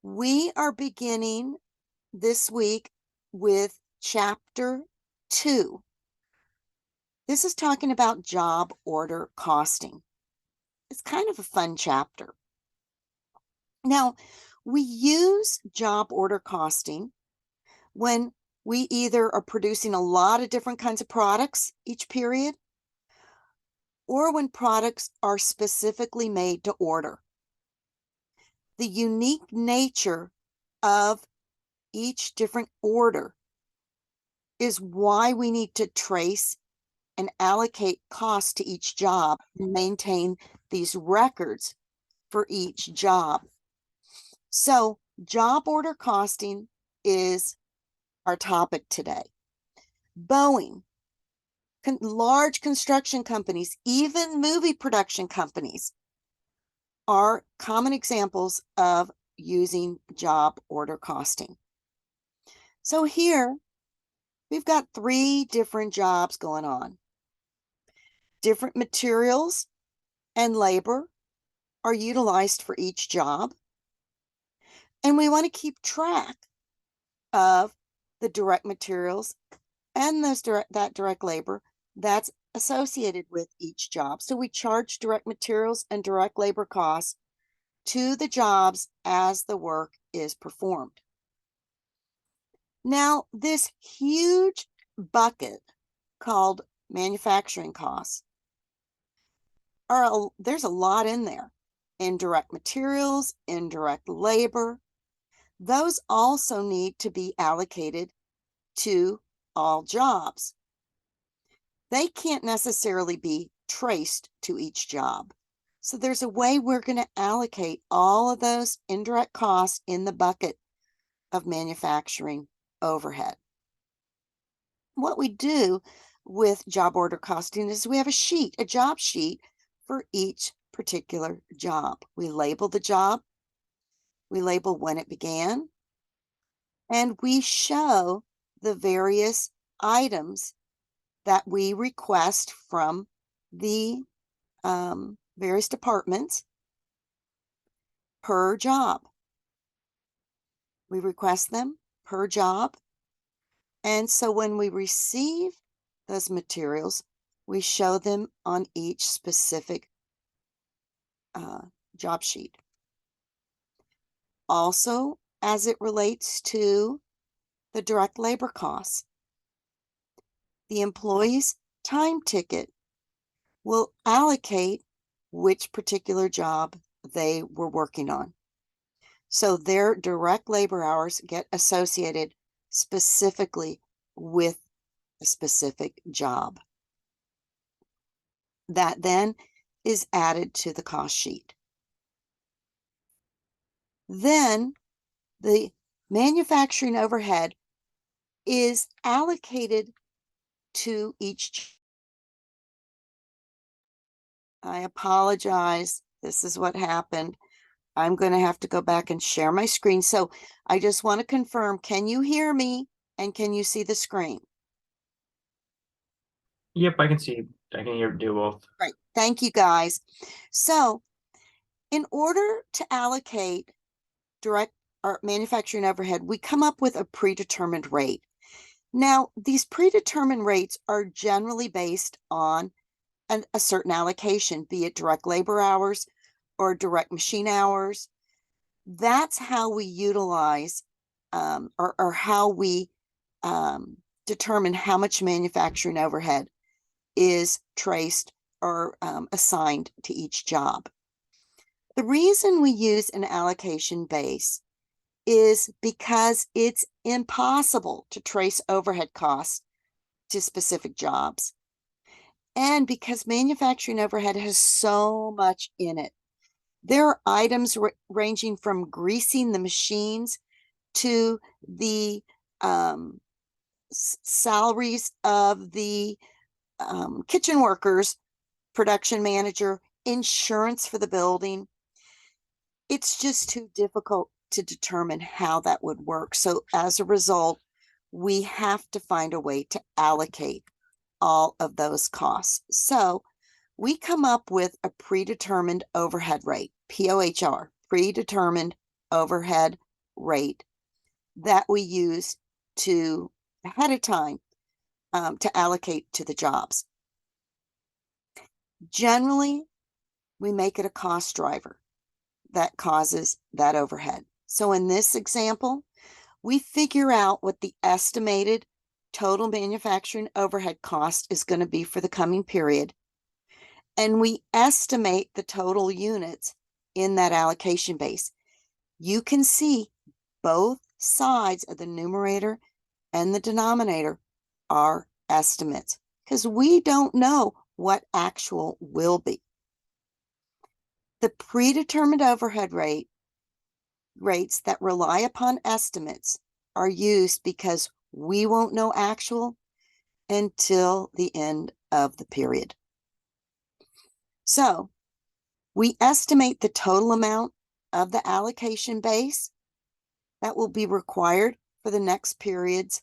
We are beginning this week with chapter 2. This is talking about job order costing. It's kind of a fun chapter. Now, we use job order costing when we either are producing a lot of different kinds of products each period, or when products are specifically made to order. The unique nature of each different order is why we need to trace and allocate costs to each job and maintain these records for each job. So job order costing is our topic today. Boeing, large construction companies, even movie production companies are common examples of using job order costing. So here we've got 3 different jobs going on. Different materials and labor are utilized for each job. And we want to keep track of the direct materials and that direct labor that's associated with each job. So we charge direct materials and direct labor costs to the jobs as the work is performed. Now, this huge bucket called manufacturing costs there's a lot in there. Indirect materials, indirect labor, those also need to be allocated to all jobs. They can't necessarily be traced to each job. So there's a way we're going to allocate all of those indirect costs in the bucket of manufacturing overhead. What we do with job order costing is we have a job sheet for each particular job. We label the job, we label when it began, and we show the various items that we request from the various departments per job. We request them per job. And so when we receive those materials, we show them on each specific job sheet. Also, as it relates to the direct labor costs, the employee's time ticket will allocate which particular job they were working on. So their direct labor hours get associated specifically with a specific job. That then is added to the cost sheet. Then the manufacturing overhead is allocated to each. I apologize. This is what happened. I'm going to have to go back and share my screen. So I just want to confirm, can you hear me and can you see the screen? Yep, I can see. I can hear do both. Great. Thank you, guys. So in order to allocate direct or manufacturing overhead, we come up with a predetermined rate. Now, these predetermined rates are generally based on a certain allocation, be it direct labor hours or direct machine hours. That's how we utilize or how we determine how much manufacturing overhead is traced or assigned to each job. The reason we use an allocation base is because it's impossible to trace overhead costs to specific jobs. And because manufacturing overhead has so much in it. There are items ranging from greasing the machines to the salaries of the kitchen workers, production manager, insurance for the building. It's just too difficult to determine how that would work. So as a result, we have to find a way to allocate all of those costs. So we come up with a predetermined overhead rate, POHR, predetermined overhead rate that we use to ahead of time to allocate to the jobs. Generally, we make it a cost driver that causes that overhead. So in this example, we figure out what the estimated total manufacturing overhead cost is going to be for the coming period. And we estimate the total units in that allocation base. You can see both sides of the numerator and the denominator are estimates because we don't know what actual will be. The predetermined overhead rates that rely upon estimates are used because we won't know actual until the end of the period. So we estimate the total amount of the allocation base that will be required for the next period's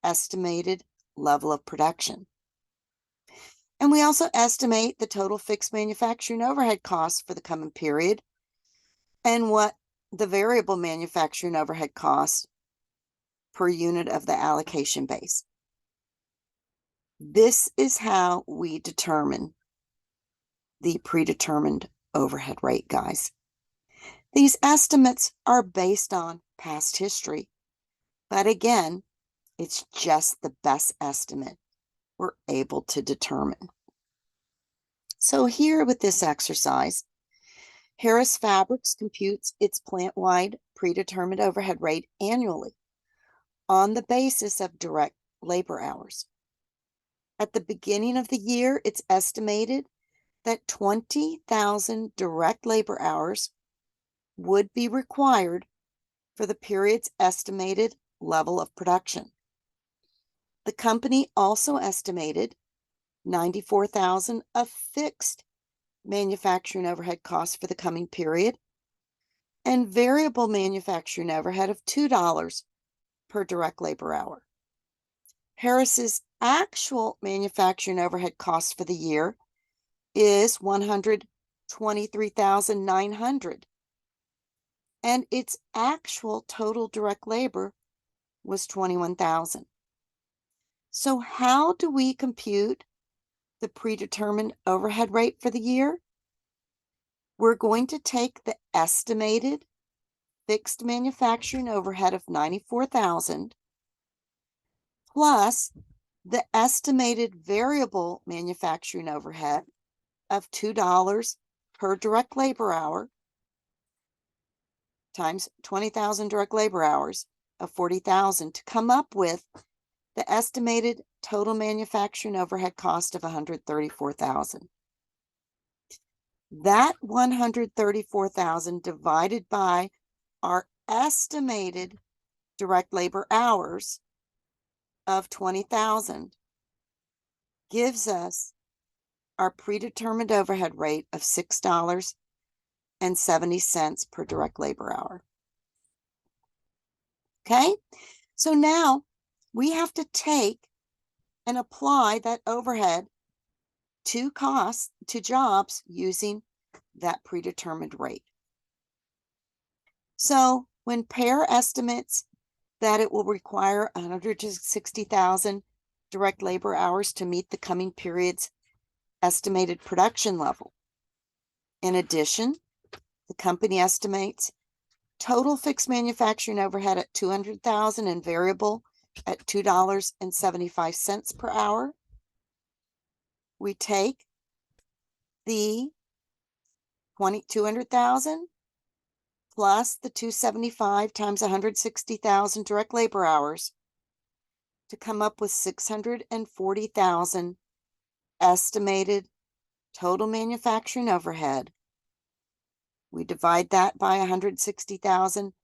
estimated level of production. And we also estimate the total fixed manufacturing overhead costs for the coming period and what the variable manufacturing overhead costs per unit of the allocation base. This is how we determine the predetermined overhead rate, guys. These estimates are based on past history, but again, it's just the best estimate we're able to determine. So here with this exercise, Harris Fabrics computes its plant-wide predetermined overhead rate annually on the basis of direct labor hours. At the beginning of the year, it's estimated that 20,000 direct labor hours would be required for the period's estimated level of production. The company also estimated 94,000 of fixed manufacturing overhead costs for the coming period and variable manufacturing overhead of $2 per direct labor hour. Harris's actual manufacturing overhead cost for the year is $123,900, and its actual total direct labor was 21,000. So how do we compute the predetermined overhead rate for the year? We're going to take the estimated fixed manufacturing overhead of 94,000 plus the estimated variable manufacturing overhead of $2 per direct labor hour times 20,000 direct labor hours of 40,000 to come up with the estimated total manufacturing overhead cost of 134,000. That 134,000 divided by our estimated direct labor hours of 20,000 gives us our predetermined overhead rate of $6.70 per direct labor hour. Okay, so now we have to take and apply that overhead to costs, to jobs using that predetermined rate. So when Pear estimates that it will require 160,000 direct labor hours to meet the coming period's estimated production level. In addition, the company estimates total fixed manufacturing overhead at 200,000 and variable at $2.75 per hour. We take the 200,000 plus the 275 times 160,000 direct labor hours to come up with 640,000 estimated total manufacturing overhead. We divide that by 160,000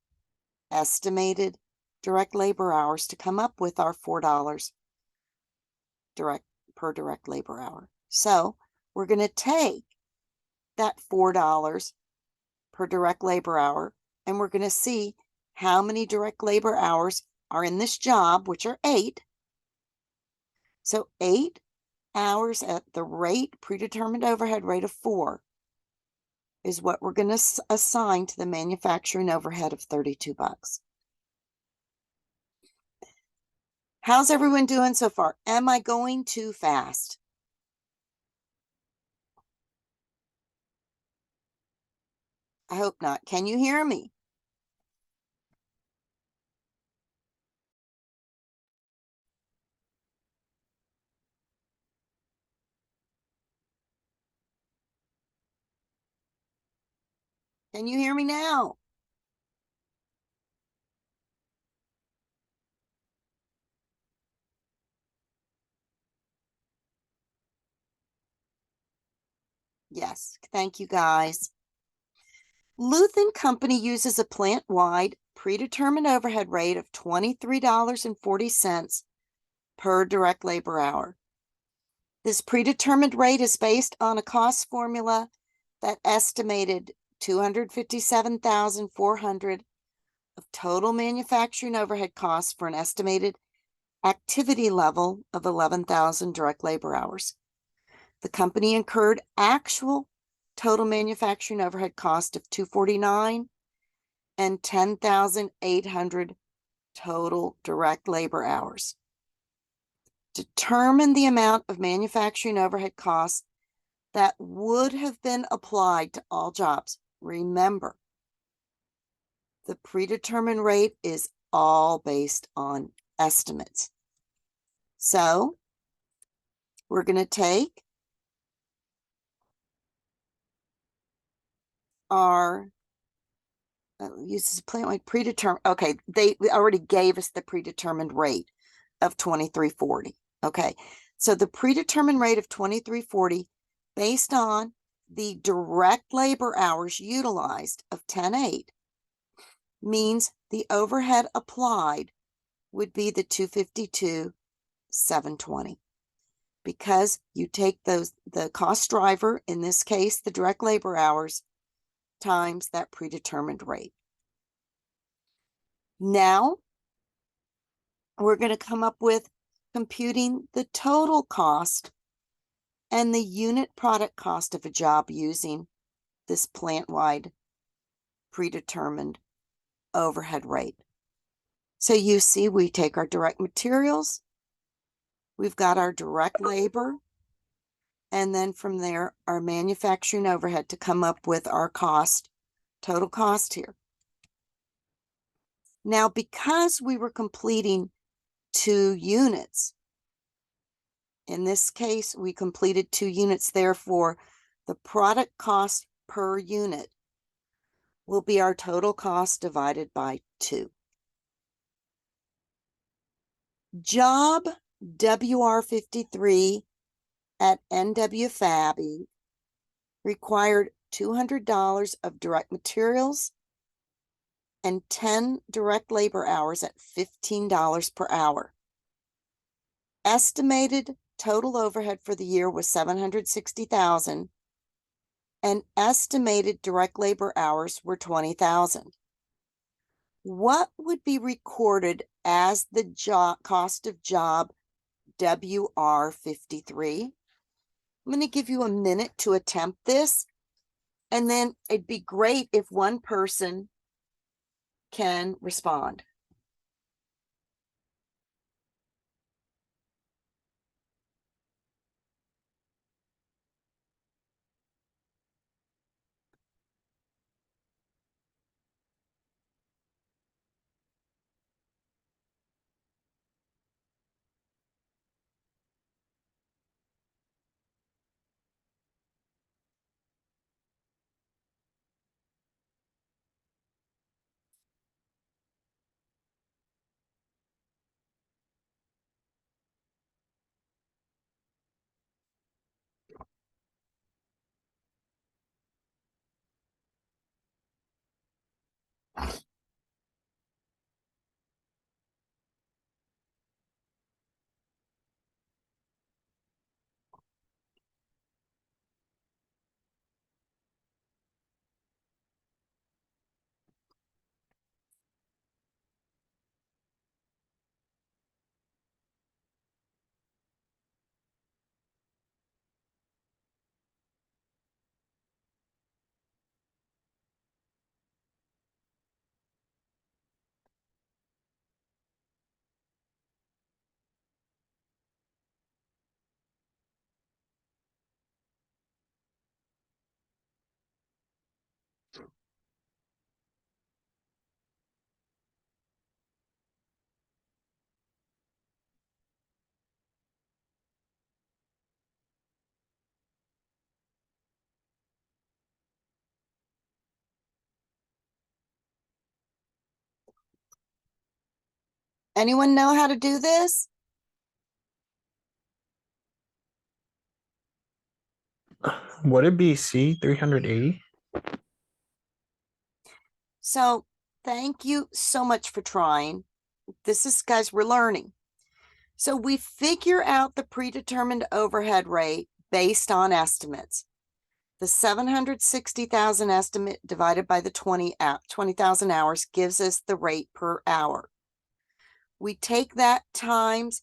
estimated direct labor hours to come up with our $4 per direct labor hour. So we're going to take that $4 per direct labor hour, and we're going to see how many direct labor hours are in this job, which are 8. So 8 hours at the rate, predetermined overhead rate of 4 is what we're going to assign to the manufacturing overhead of $32. How's everyone doing so far? Am I going too fast? I hope not. Can you hear me? Can you hear me now? Yes. Thank you, guys. Luth and Company uses a plant-wide predetermined overhead rate of $23.40 per direct labor hour. This predetermined rate is based on a cost formula that estimated $257,400 of total manufacturing overhead costs for an estimated activity level of 11,000 direct labor hours. The company incurred actual total manufacturing overhead cost of $249 and 10,800 total direct labor hours. Determine the amount of manufacturing overhead costs that would have been applied to all jobs. Remember, the predetermined rate is all based on estimates. So we're going to take our uses a plant like predetermined. Okay, they already gave us the predetermined rate of 2340. Okay, so the predetermined rate of 2340 based on the direct labor hours utilized of 10.8 means the overhead applied would be the 252,720 because you take the cost driver, in this case the direct labor hours, times that predetermined rate. Now we're going to come up with computing the total cost and the unit product cost of a job using this plant-wide predetermined overhead rate. So you see, we take our direct materials, we've got our direct labor, and then from there, our manufacturing overhead to come up with our cost, total cost here. Now, because we were completing 2 units, in this case, we completed 2 units, therefore, the product cost per unit will be our total cost divided by 2. Job WR53 at NW Fabby required $200 of direct materials and 10 direct labor hours at $15 per hour. Estimated total overhead for the year was $760,000 and estimated direct labor hours were 20,000. What would be recorded as the cost of job WR53? I'm going to give you a minute to attempt this, and then it'd be great if one person can respond. Anyone know how to do this? Would it be C 380? So thank you so much for trying. This is, guys, we're learning. So we figure out the predetermined overhead rate based on estimates. The 760,000 estimate divided by the 20,000 hours gives us the rate per hour. We take that times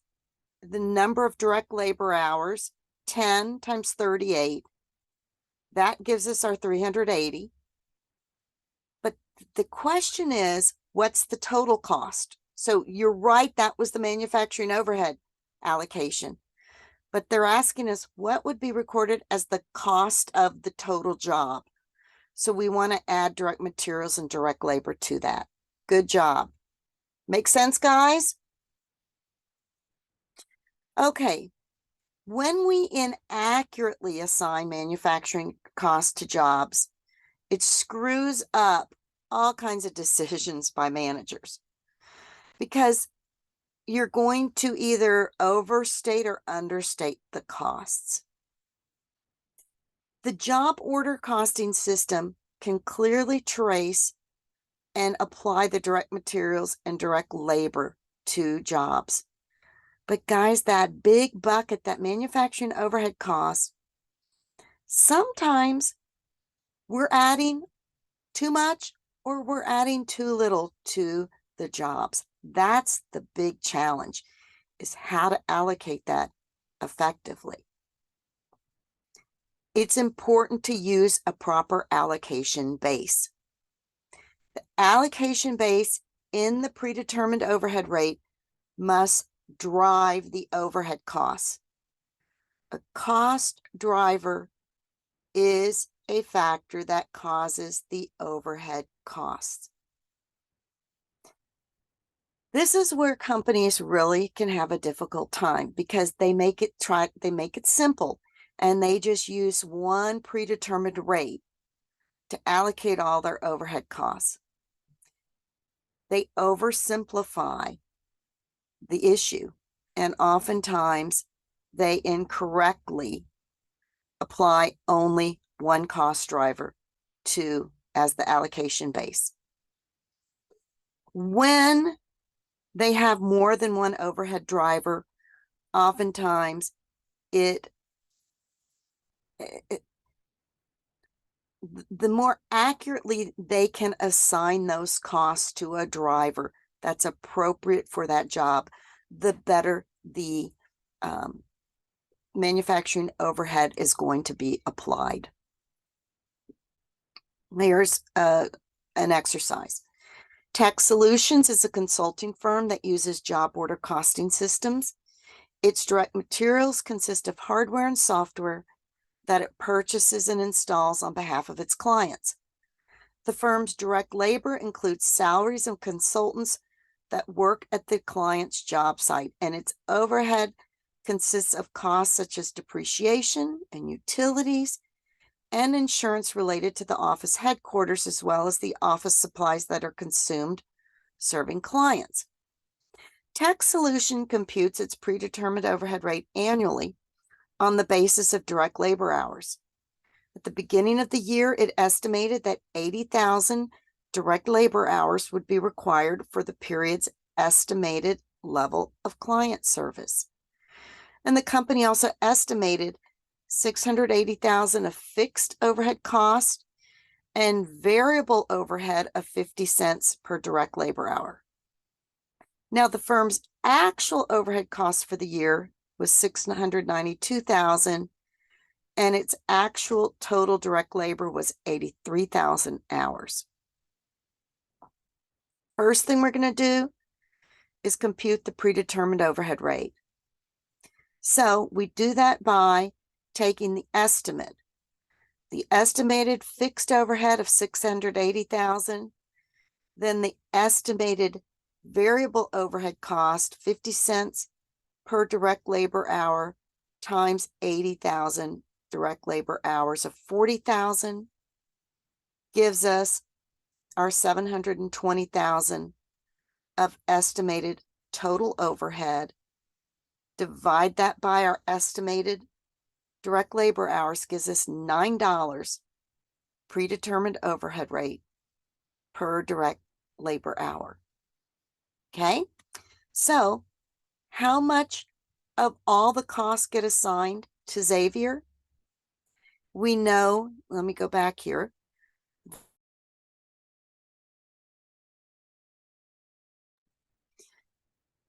the number of direct labor hours, 10 times 38. That gives us our 380. But the question is, what's the total cost? So you're right, that was the manufacturing overhead allocation. But they're asking us what would be recorded as the cost of the total job. So we want to add direct materials and direct labor to that. Good job. Make sense, guys? Okay. When we inaccurately assign manufacturing costs to jobs, it screws up all kinds of decisions by managers because you're going to either overstate or understate the costs. The job order costing system can clearly trace and apply the direct materials and direct labor to jobs. But guys, that big bucket, that manufacturing overhead cost, sometimes we're adding too much or we're adding too little to the jobs. That's the big challenge, is how to allocate that effectively. It's important to use a proper allocation base. The allocation base in the predetermined overhead rate must drive the overhead costs. A cost driver is a factor that causes the overhead costs. This is where companies really can have a difficult time because they make it simple and they just use one predetermined rate to allocate all their overhead costs. They oversimplify the issue, and oftentimes they incorrectly apply only one cost driver as the allocation base. When they have more than one overhead driver, oftentimes the more accurately they can assign those costs to a driver that's appropriate for that job, the better the manufacturing overhead is going to be applied. Here's an exercise. Tech Solutions is a consulting firm that uses job order costing systems. Its direct materials consist of hardware and software that it purchases and installs on behalf of its clients. The firm's direct labor includes salaries of consultants that work at the client's job site, and its overhead consists of costs such as depreciation and utilities and insurance related to the office headquarters, as well as the office supplies that are consumed serving clients. Tech Solution computes its predetermined overhead rate annually on the basis of direct labor hours. At the beginning of the year, it estimated that 80,000 direct labor hours would be required for the period's estimated level of client service. And the company also estimated 680,000 of fixed overhead cost and variable overhead of 50 cents per direct labor hour. Now, the firm's actual overhead cost for the year was 692,000, and its actual total direct labor was 83,000 hours. First thing we're going to do is compute the predetermined overhead rate. So we do that by taking the estimate, the estimated fixed overhead of 680,000, then the estimated variable overhead cost, 50 cents per direct labor hour, times 80,000 direct labor hours of 40,000, gives us our 720,000 of estimated total overhead, divide that by our estimated direct labor hours, gives us $9 predetermined overhead rate per direct labor hour. Okay, so how much of all the costs get assigned to Xavier? We know, let me go back here.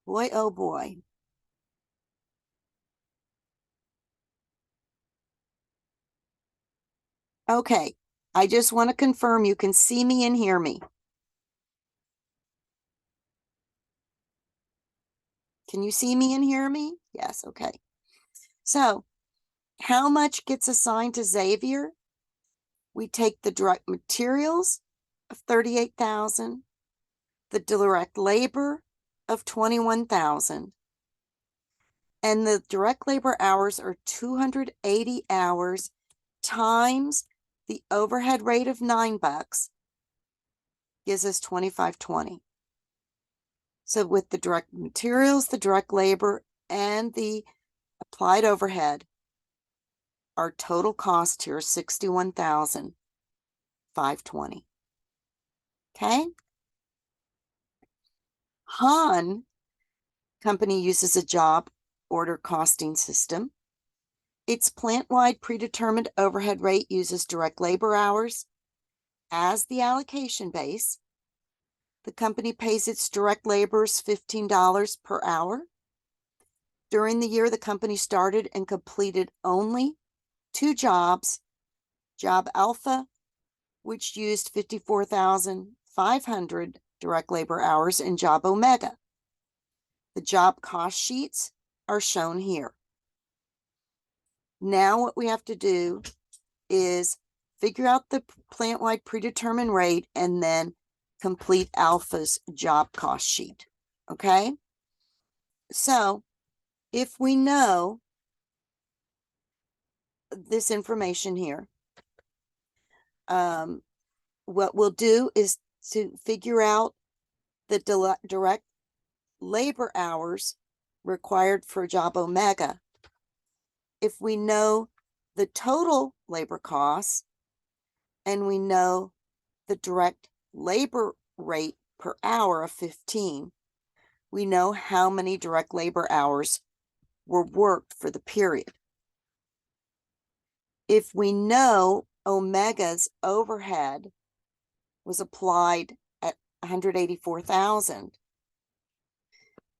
Boy, oh boy. Okay, I just want to confirm you can see me and hear me. Can you see me and hear me? Yes, okay. So how much gets assigned to Xavier? We take the direct materials of 38,000, the direct labor of 21,000, and the direct labor hours are 280 hours times the overhead rate of $9 gives us 2520. So with the direct materials, the direct labor, and the applied overhead, our total cost here is 61,520. Okay. Han company uses a job order costing system. Its plant-wide predetermined overhead rate uses direct labor hours as the allocation base. The company pays its direct laborers $15 per hour. During the year, the company started and completed only 2 jobs, Job Alpha, which used 54,500 direct labor hours, and Job Omega. The job cost sheets are shown here. Now what we have to do is figure out the plant-wide predetermined rate and then complete Alpha's job cost sheet. Okay? So if we know this information here, what we'll do is to figure out the direct labor hours required for job Omega. If we know the total labor costs and we know the direct labor rate per hour of 15, we know how many direct labor hours were worked for the period. If we know Omega's overhead was applied at 184,000,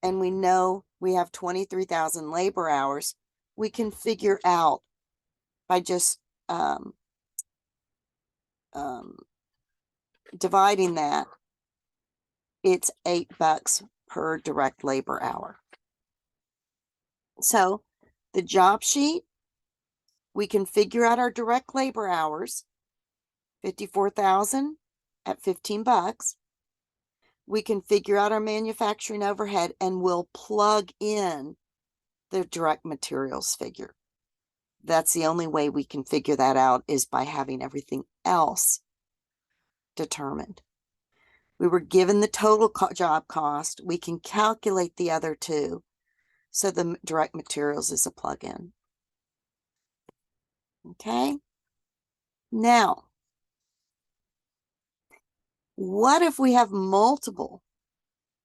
and we know we have 23,000 labor hours, we can figure out by just dividing that, it's $8 per direct labor hour. So the job sheet, we can figure out our direct labor hours, 54,000 at $15. We can figure out our manufacturing overhead, and we'll plug in the direct materials figure. That's the only way we can figure that out, is by having everything else determined. We were given the total job cost. We can calculate the other two. So the direct materials is a plug-in. Okay. Now, what if we have multiple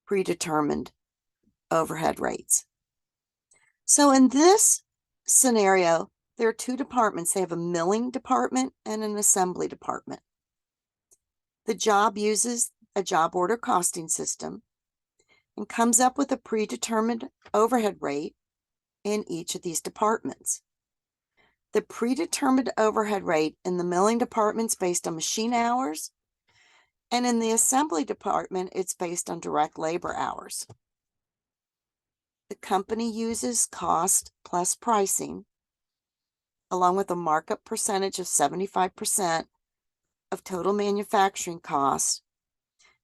predetermined overhead rates? So in this scenario, there are 2 departments. They have a milling department and an assembly department. The job uses a job order costing system and comes up with a predetermined overhead rate in each of these departments. The predetermined overhead rate in the milling department is based on machine hours, and in the assembly department, it's based on direct labor hours. The company uses cost plus pricing, along with a markup percentage of 75% of total manufacturing costs,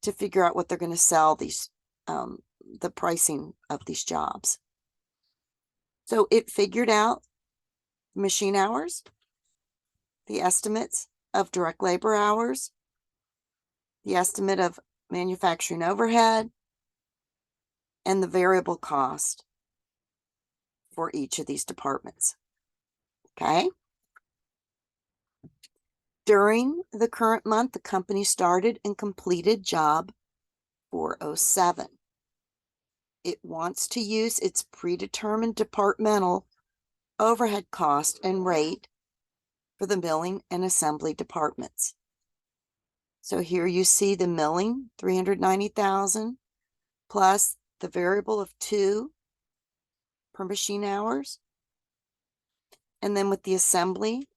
to figure out what they're going to sell these, the pricing of these jobs. So it figured out machine hours, the estimates of direct labor hours, the estimate of manufacturing overhead, and the variable cost for each of these departments. Okay. During the current month, the company started and completed job 407. It wants to use its predetermined departmental overhead cost and rate for the milling and assembly departments. So here you see the milling, 390,000, plus the variable of 2 per machine hours. And then with the assembly,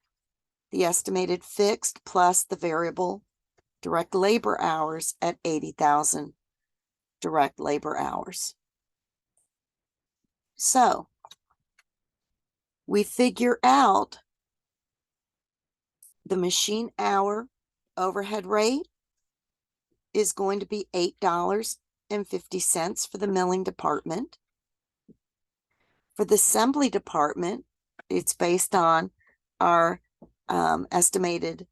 the estimated fixed plus the variable direct labor hours at 80,000 direct labor hours. So we figure out the machine hour overhead rate is going to be $8.50 for the milling department. For the assembly department, it's based on our estimated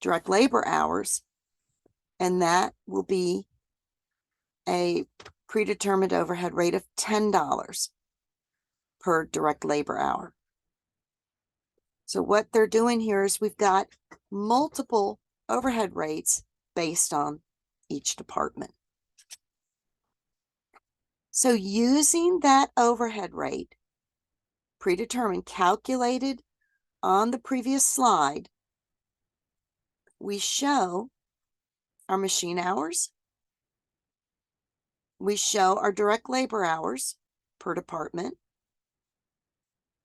direct labor hours, and that will be a predetermined overhead rate of $10 per direct labor hour. So what they're doing here is we've got multiple overhead rates based on each department. So using that overhead rate predetermined, calculated on the previous slide, we show our machine hours, we show our direct labor hours per department,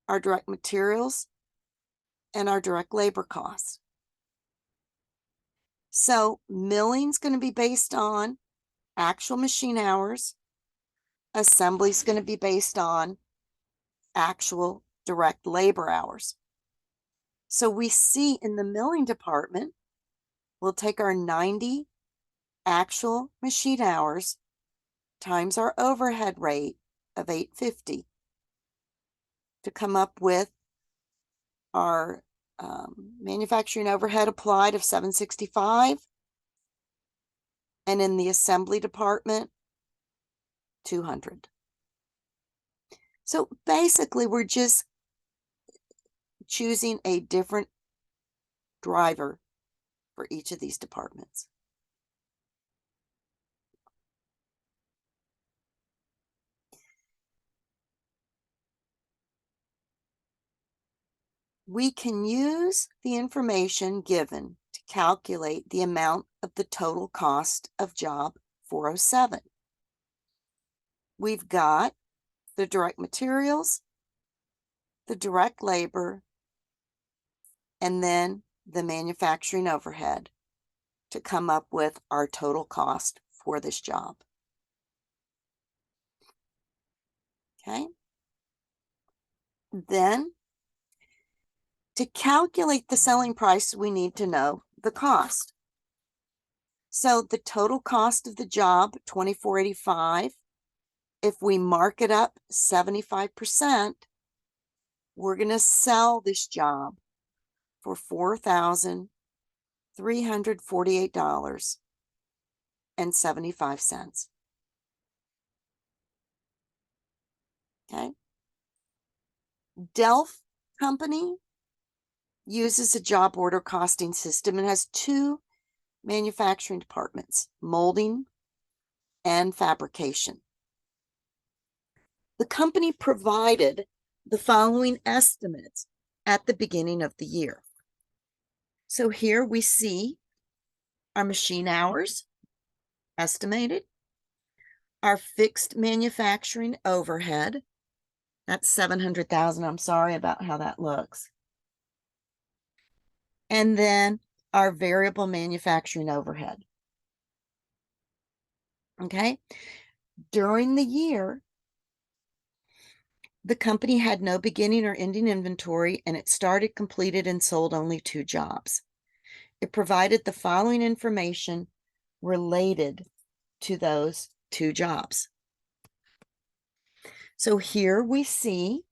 our direct materials, and our direct labor costs. So milling's going to be based on actual machine hours. Assembly's going to be based on actual direct labor hours. So we see in the milling department, we'll take our 90 actual machine hours times our overhead rate of $8.50 to come up with our manufacturing overhead applied of $765, and in the assembly department, $200. So basically, we're just choosing a different driver for each of these departments. We can use the information given to calculate the amount of the total cost of job 407. We've got the direct materials, the direct labor, and then the manufacturing overhead to come up with our total cost for this job. Okay. Then, to calculate the selling price, we need to know the cost. So the total cost of the job, $24.85. If we mark it up 75%, we're going to sell this job for $4,348.75. Okay. Delph Company uses a job order costing system and has 2 manufacturing departments, molding and fabrication. The company provided the following estimates at the beginning of the year. So here we see our machine hours estimated, our fixed manufacturing overhead, that's 700,000. I'm sorry about how that looks. And then our variable manufacturing overhead. Okay. During the year, the company had no beginning or ending inventory, and it started, completed, and sold only 2 jobs. It provided the following information related to those 2 jobs. So here we see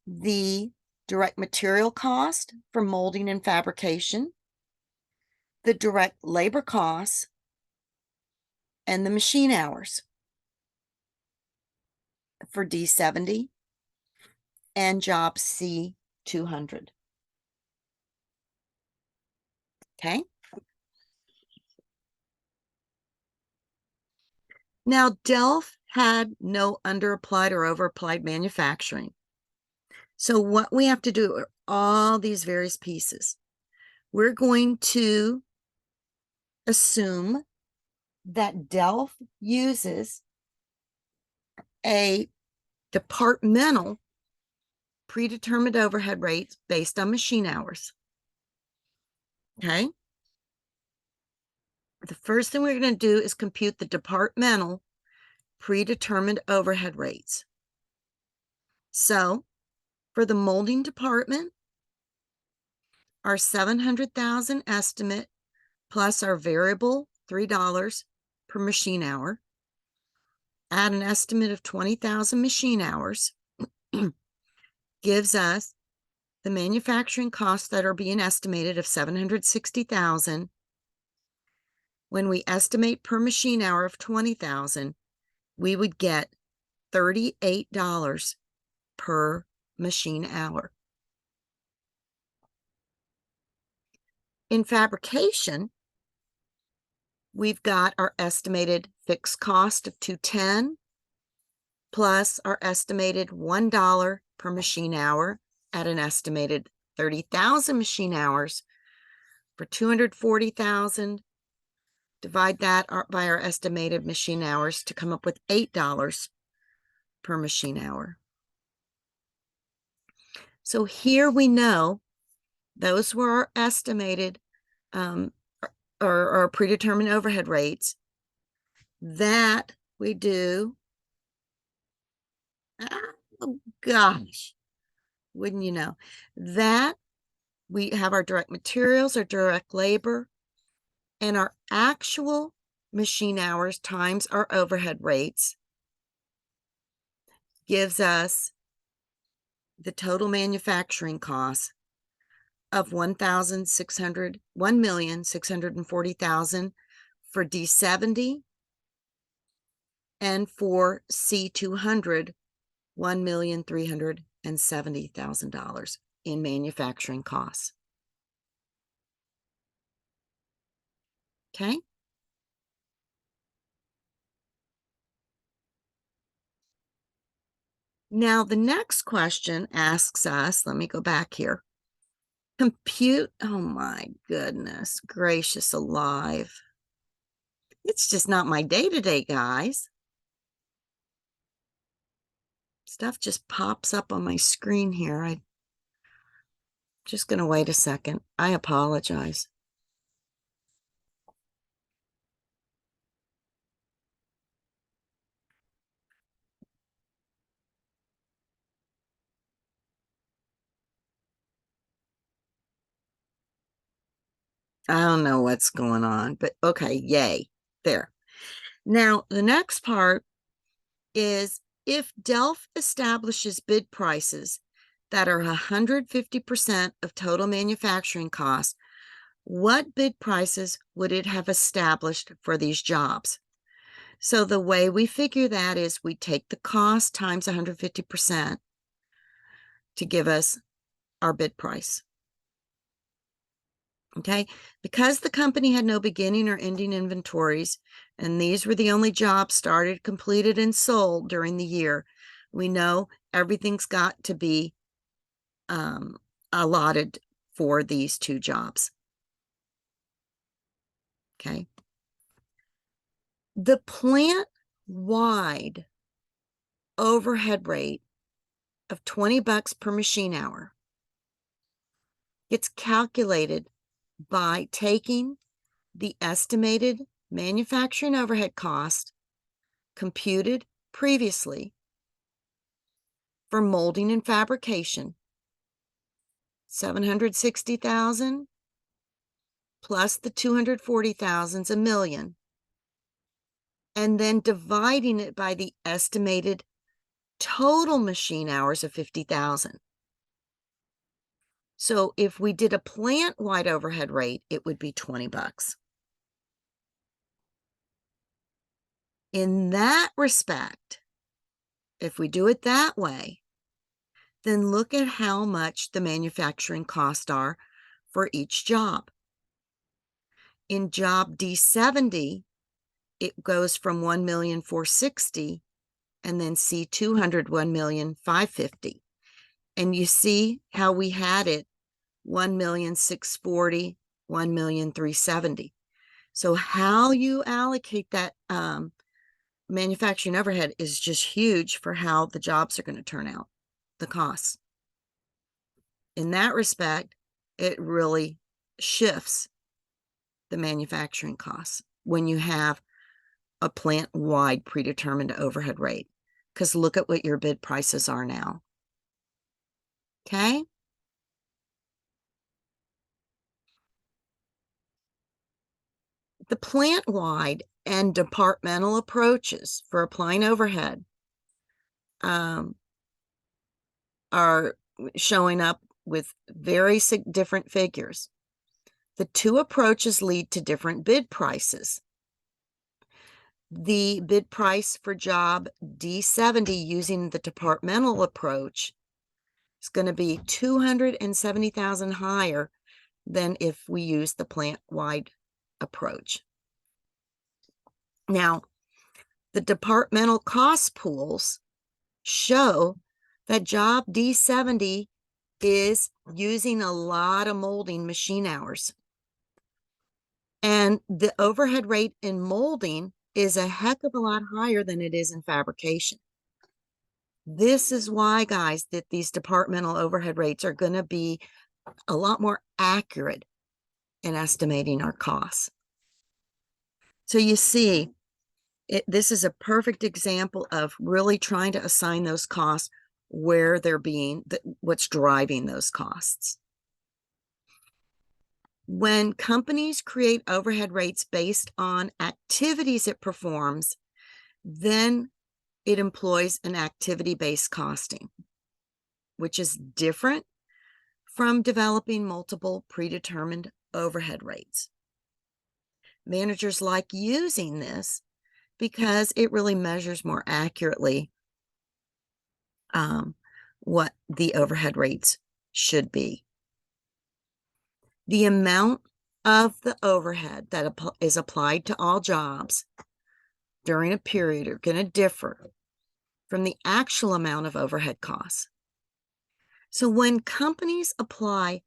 the direct material cost for molding and fabrication, the direct labor costs, and the machine hours. for D70 and job C200. Okay. Now, Delph had no underapplied or overapplied manufacturing. So what we have to do are all these various pieces. We're going to assume that Delph uses a departmental predetermined overhead rates based on machine hours. Okay. The first thing we're going to do is compute the departmental predetermined overhead rates. So for the molding department, our 700,000 estimate plus our variable $3 per machine hour, add an estimate of 20,000 machine hours, gives us the manufacturing costs that are being estimated of 760,000. When we estimate per machine hour of 20,000, we would get $38 per machine hour. In fabrication, we've got our estimated fixed cost of $210 plus our estimated $1 per machine hour at an estimated 30,000 machine hours for 240,000. Divide that by our estimated machine hours to come up with $8 per machine hour. So here we know those were our estimated or predetermined overhead rates. That we do, oh gosh, wouldn't you know, that we have our direct materials, our direct labor, and our actual machine hours times our overhead rates gives us the total manufacturing cost of $1,640,000 for D70 and for C200, $1,370,000 in manufacturing costs. Okay. Now, the next question asks us, let me go back here. Compute, oh my goodness gracious alive. It's just not my day-to-day, guys. Stuff just pops up on my screen here. I'm just going to wait a second. I apologize. I don't know what's going on, but okay, yay. There. Now, the next part is if Delph establishes bid prices that are 150% of total manufacturing costs, what bid prices would it have established for these jobs? So the way we figure that is we take the cost times 150% to give us our bid price. Okay, because the company had no beginning or ending inventories, and these were the only jobs started, completed, and sold during the year, we know everything's got to be allotted for these two jobs. Okay. The plant-wide overhead rate of $20 per machine hour gets calculated by taking the estimated manufacturing overhead cost computed previously for molding and fabrication, 760,000 plus the 240,000's $1 million, and then dividing it by the estimated total machine hours of 50,000. So if we did a plant-wide overhead rate, it would be $20. In that respect, if we do it that way, then look at how much the manufacturing costs are for each job. In job D70, it goes from 1,460,000 and then C200, 1,550,000. And you see how we had it 1,640,000, 1,370,000. So how you allocate that manufacturing overhead is just huge for how the jobs are going to turn out, the costs. In that respect, it really shifts the manufacturing costs when you have a plant-wide predetermined overhead rate, because look at what your bid prices are now. Okay? The plant-wide and departmental approaches for applying overhead are showing up with very different figures. The two approaches lead to different bid prices. The bid price for job D70 using the departmental approach is going to be 270,000 higher than if we use the plant-wide approach. Now, the departmental cost pools show that job D70 is using a lot of molding machine hours. And the overhead rate in molding is a heck of a lot higher than it is in fabrication. This is why, guys, that these departmental overhead rates are going to be a lot more accurate in estimating our costs. So you see, this is a perfect example of really trying to assign those costs where they're being, what's driving those costs. When companies create overhead rates based on activities it performs, then it employs an activity-based costing, which is different from developing multiple predetermined overhead rates. Managers like using this because it really measures more accurately what the overhead rates should be. The amount of the overhead that is applied to all jobs during a period are going to differ from the actual amount of overhead costs. So when companies apply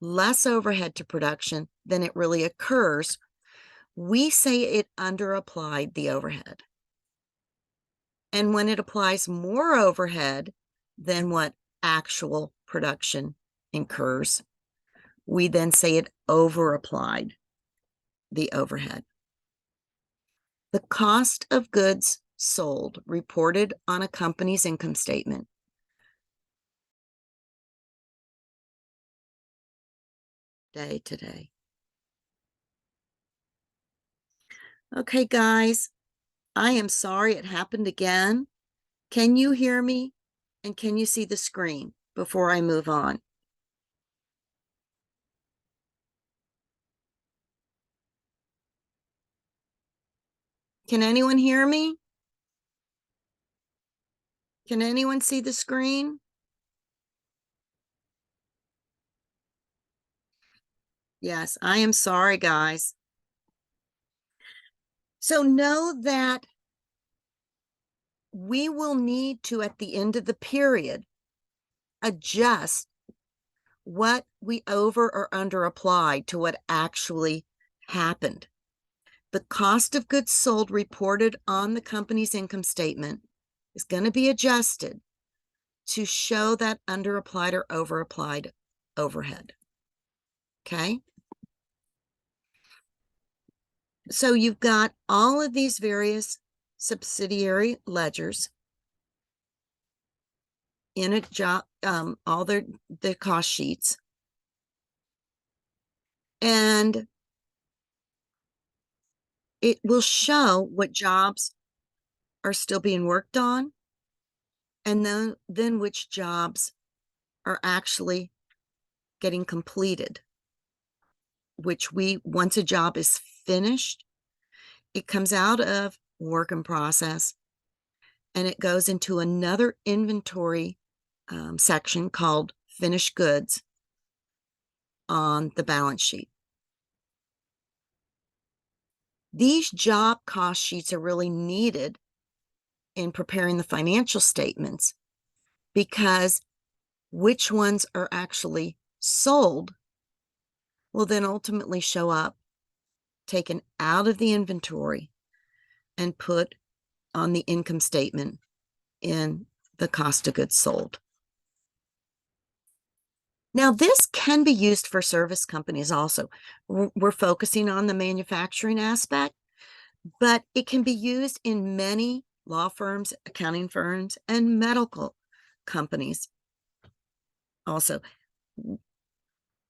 less overhead to production than it really occurs, we say it underapplied the overhead. And when it applies more overhead than what actual production incurs, we then say it overapplied the overhead. The cost of goods sold reported on a company's income statement day to day. Okay, guys, I am sorry it happened again. Can you hear me? And can you see the screen before I move on? Can anyone hear me? Can anyone see the screen? Yes, I am sorry, guys. So know that we will need to, at the end of the period, adjust what we over or under applied to what actually happened. The cost of goods sold reported on the company's income statement is going to be adjusted to show that under applied or over applied overhead. Okay. So you've got all of these various subsidiary ledgers in a job, all the cost sheets. And it will show what jobs are still being worked on, and then which jobs are actually getting completed, which once a job is finished, it comes out of work in process, and it goes into another inventory section called finished goods on the balance sheet. These job cost sheets are really needed in preparing the financial statements because which ones are actually sold will then ultimately show up taken out of the inventory and put on the income statement in the cost of goods sold. Now, this can be used for service companies also. We're focusing on the manufacturing aspect, but it can be used in many law firms, accounting firms, and medical companies also.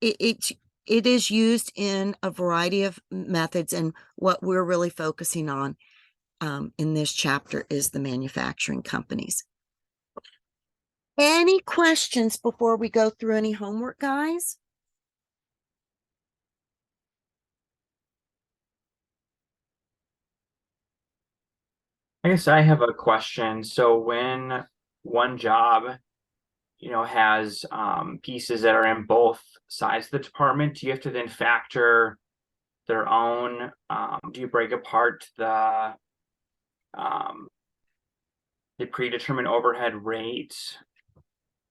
It is used in a variety of methods, and what we're really focusing on in this chapter is the manufacturing companies. Any questions before we go through any homework, guys? I guess I have a question. So when one job, has pieces that are in both sides of the department, do you have to then factor their own? Do you break apart um, the predetermined overhead rate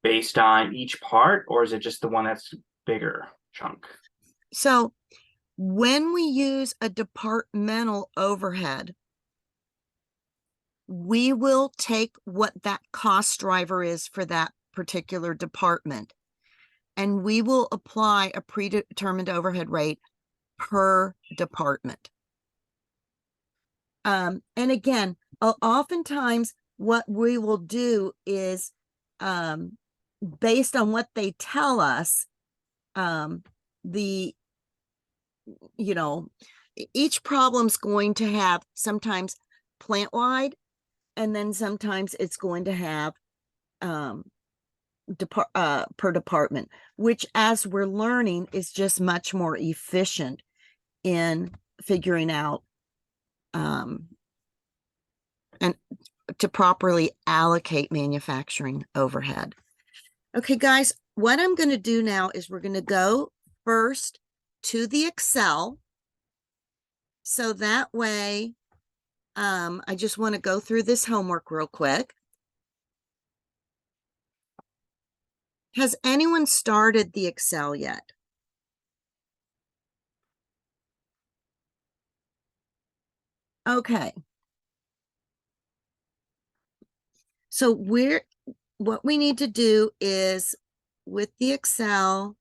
based on each part, or is it just the one that's bigger chunk? So when we use a departmental overhead, we will take what that cost driver is for that particular department, and we will apply a predetermined overhead rate per department. And again, oftentimes what we will do is based on what they tell us, each problem's going to have sometimes plant wide, and then sometimes it's going to have per department, which, as we're learning, is just much more efficient in figuring out and to properly allocate manufacturing overhead. Okay, guys, what I'm going to do now is we're going to go first to the Excel. So that way, I just want to go through this homework real quick. Has anyone started the Excel yet? Okay. So what we need to do is with the Excel,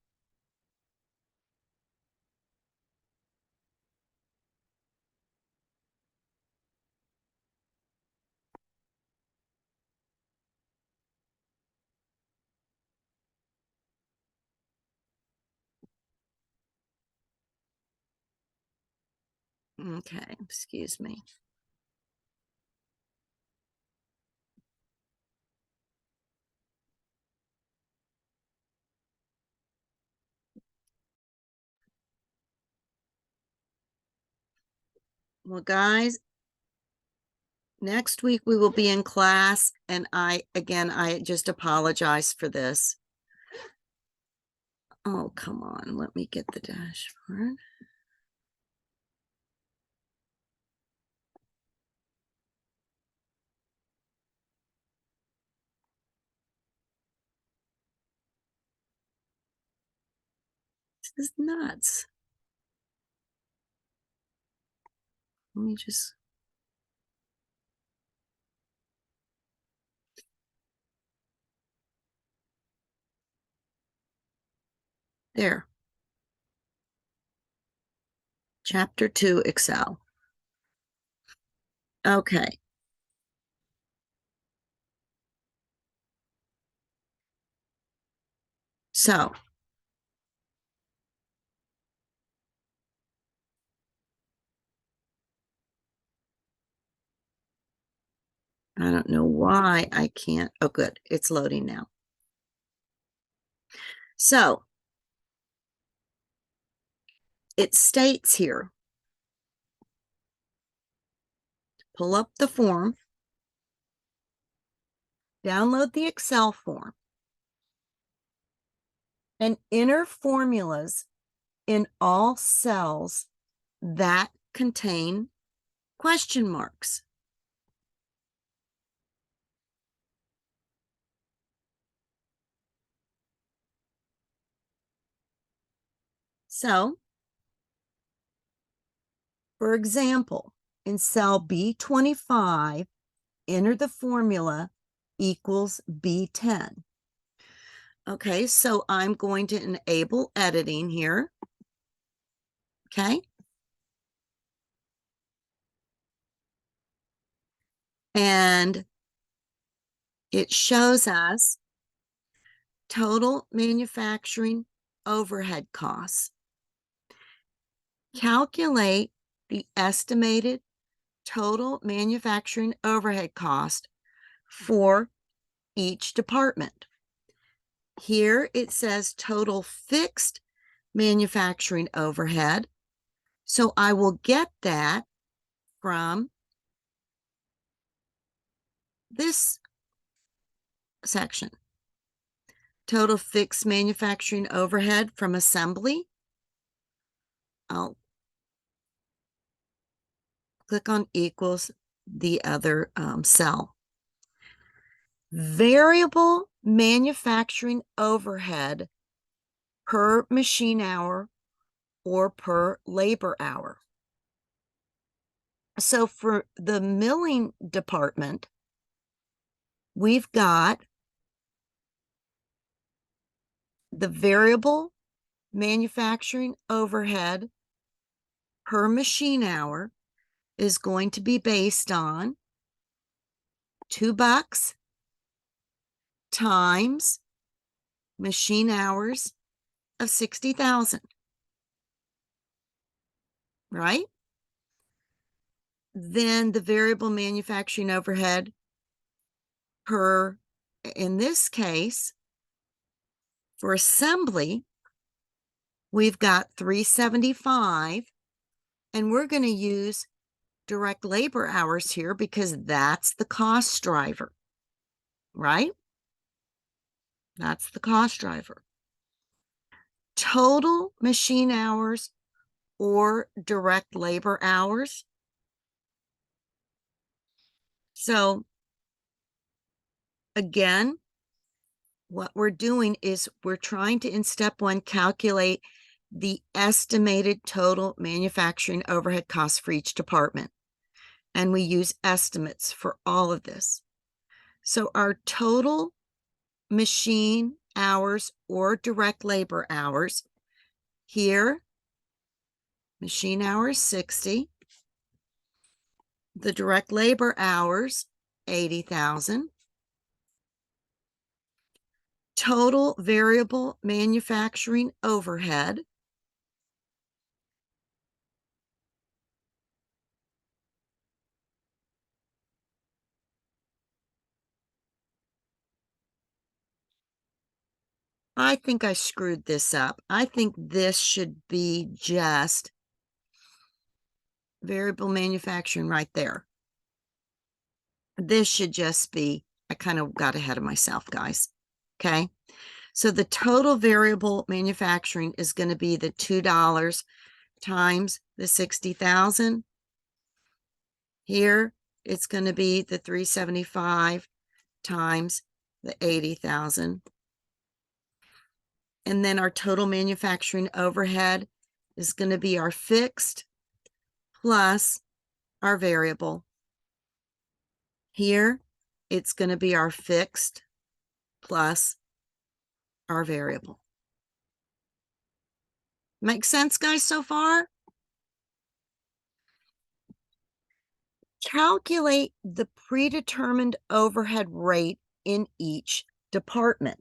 okay, excuse me. Well, guys, next week we will be in class, and I just apologize for this. Oh, come on, let me get the dashboard. This is nuts. Let me just. There. Chapter 2, Excel. Okay. So I don't know why I can't. Oh, good. It's loading now. So it states here, pull up the form. download the Excel form, and enter formulas in all cells that contain question marks. So, for example, in cell B25, enter the formula equals B10. Okay, so I'm going to enable editing here. Okay. And it shows us total manufacturing overhead costs. Calculate the estimated total manufacturing overhead cost for each department. Here it says total fixed manufacturing overhead. So I will get that from this section. Total fixed manufacturing overhead from assembly. I'll click on equals the other cell. Variable manufacturing overhead per machine hour or per labor hour. So for the milling department, we've got the variable manufacturing overhead per machine hour is going to be based on $2 times machine hours of 60,000, right? Then the variable manufacturing overhead per, in this case, for assembly, we've got 375, and we're going to use direct labor hours here because that's the cost driver, right? That's the cost driver. Total machine hours or direct labor hours. So again, what we're doing is we're trying to, in step one, calculate the estimated total manufacturing overhead costs for each department. And we use estimates for all of this. So our total machine hours or direct labor hours here, machine hours 60, the direct labor hours 80,000, total variable manufacturing overhead I think I screwed this up. I think this should be just variable manufacturing right there. This should just be, I kind of got ahead of myself, guys. Okay. So the total variable manufacturing is going to be the $2 times the 60,000. Here, it's going to be the 375 times the 80,000. And then our total manufacturing overhead is going to be our fixed plus our variable. Here, it's going to be our fixed plus our variable. Make sense, guys, so far? Calculate the predetermined overhead rate in each department.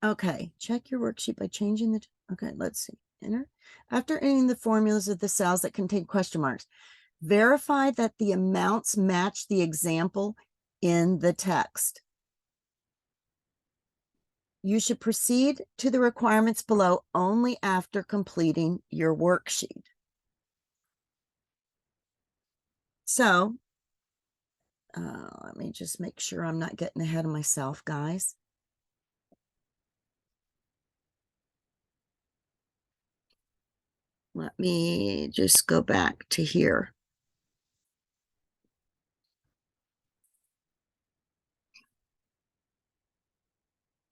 Okay, check your worksheet by changing the, okay, let's see. Enter. After entering the formulas of the cells that contain question marks, verify that the amounts match the example in the text. You should proceed to the requirements below only after completing your worksheet. So Let me just make sure I'm not getting ahead of myself, guys. Let me just go back to here.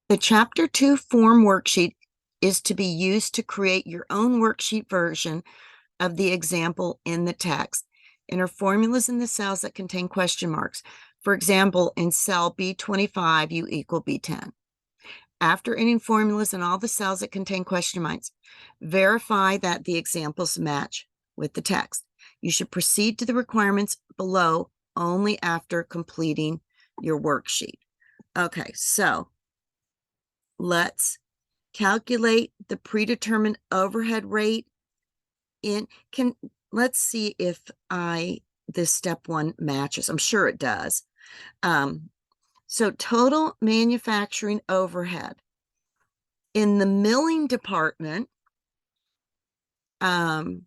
The Chapter 2 form worksheet is to be used to create your own worksheet version of the example in the text. Enter formulas in the cells that contain question marks. For example, in cell B25, U equal B10. After entering formulas in all the cells that contain question marks, verify that the examples match with the text. You should proceed to the requirements below only after completing your worksheet. Okay, so let's calculate the predetermined overhead rate let's see if this step 1 matches. I'm sure it does. So total manufacturing overhead in the milling department, for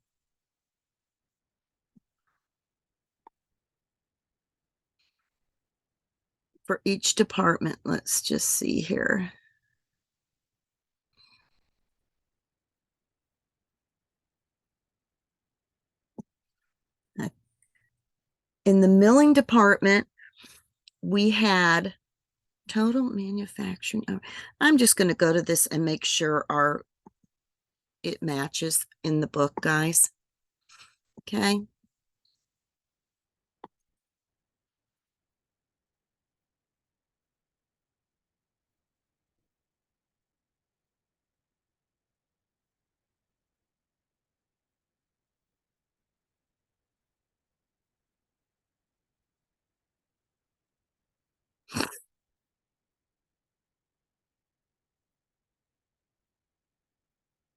each department, let's just see here. In the milling department, we had total manufacturing. I'm just going to go to this and make sure it matches in the book, guys. Okay.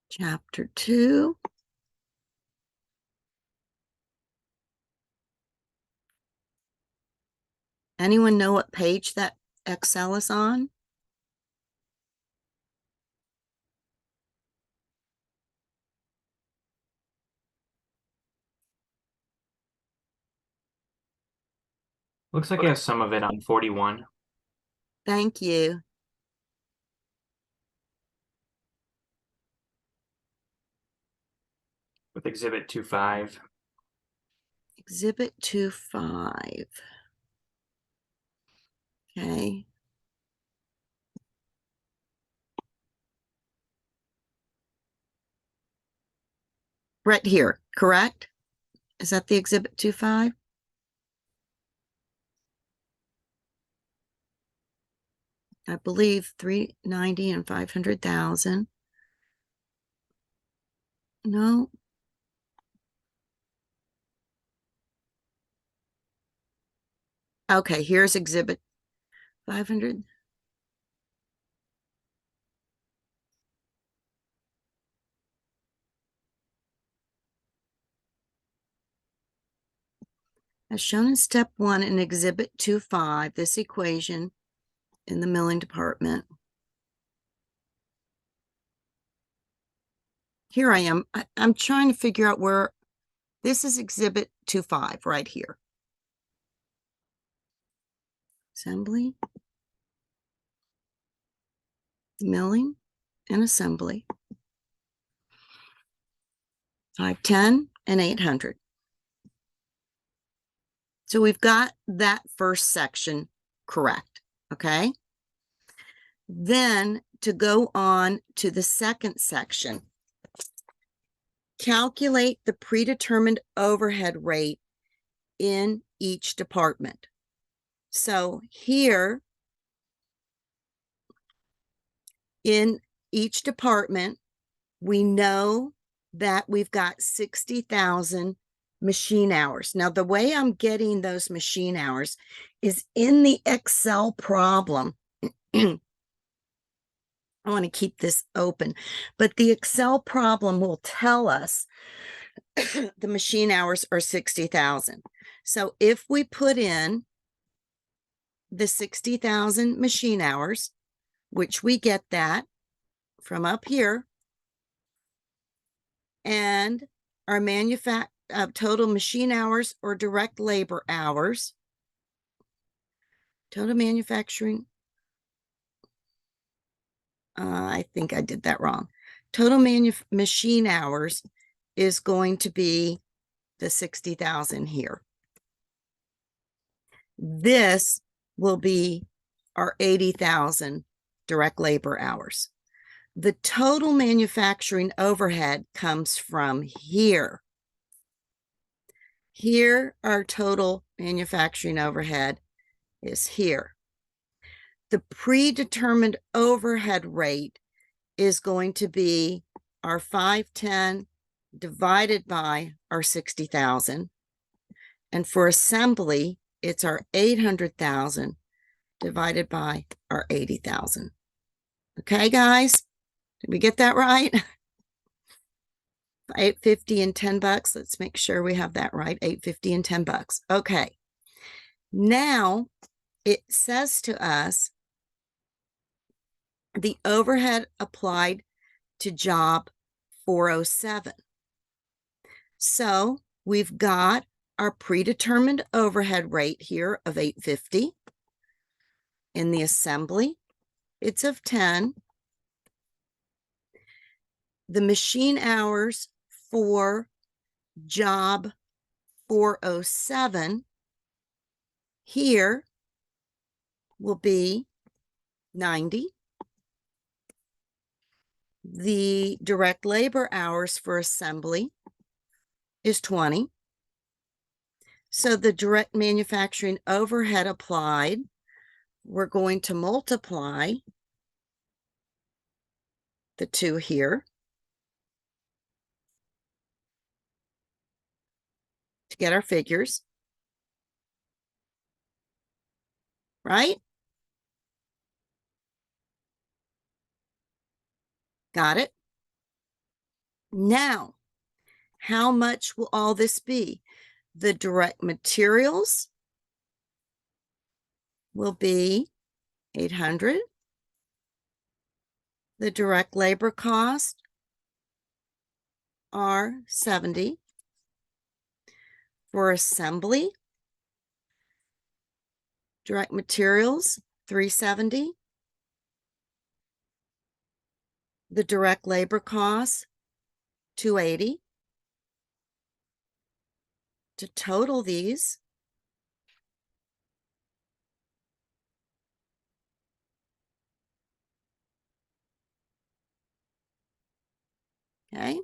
Chapter 2. Anyone know what page that Excel is on? Looks like it has some of it on 41. Thank you. With Exhibit 2.5. Exhibit 2.5. Okay. Right here, correct? Is that the Exhibit 2.5? I believe 390 and 500,000. No. Okay, here's Exhibit 500. As shown in step 1 in Exhibit 2.5, this equation in the milling department. Here I am. I'm trying to figure out where this is. Exhibit 2.5 right here. Assembly, milling, and assembly. 510 and 800. So we've got that first section correct, okay? Then to go on to the second section, calculate the predetermined overhead rate in each department. So here in each department, we know that we've got 60,000 machine hours. Now, the way I'm getting those machine hours is in the Excel problem. I want to keep this open, but the Excel problem will tell us the machine hours are 60,000. So if we put in the 60,000 machine hours, which we get that from up here, and our total machine hours or direct labor hours, Total manufacturing. I think I did that wrong. Total machine hours is going to be the 60,000 here. This will be our 80,000 direct labor hours. The total manufacturing overhead comes from here. Here, our total manufacturing overhead is here. The predetermined overhead rate is going to be our 510 divided by our 60,000. And for assembly, it's our 800,000 divided by our 80,000. Okay, guys, did we get that right? 850 and $10. Let's make sure we have that right. 850 and $10. Okay. Now it says to us the overhead applied to job 407. So we've got our predetermined overhead rate here of 850. In the assembly, it's of 10. The machine hours for job 407 here will be 90. The direct labor hours for assembly is 20. So the direct manufacturing overhead applied, we're going to multiply the two here to get our figures, right? Got it? Now, how much will all this be? The direct materials will be 800. The direct labor cost are 70. For assembly, direct materials, 370. The direct labor costs, 280. To total these, okay,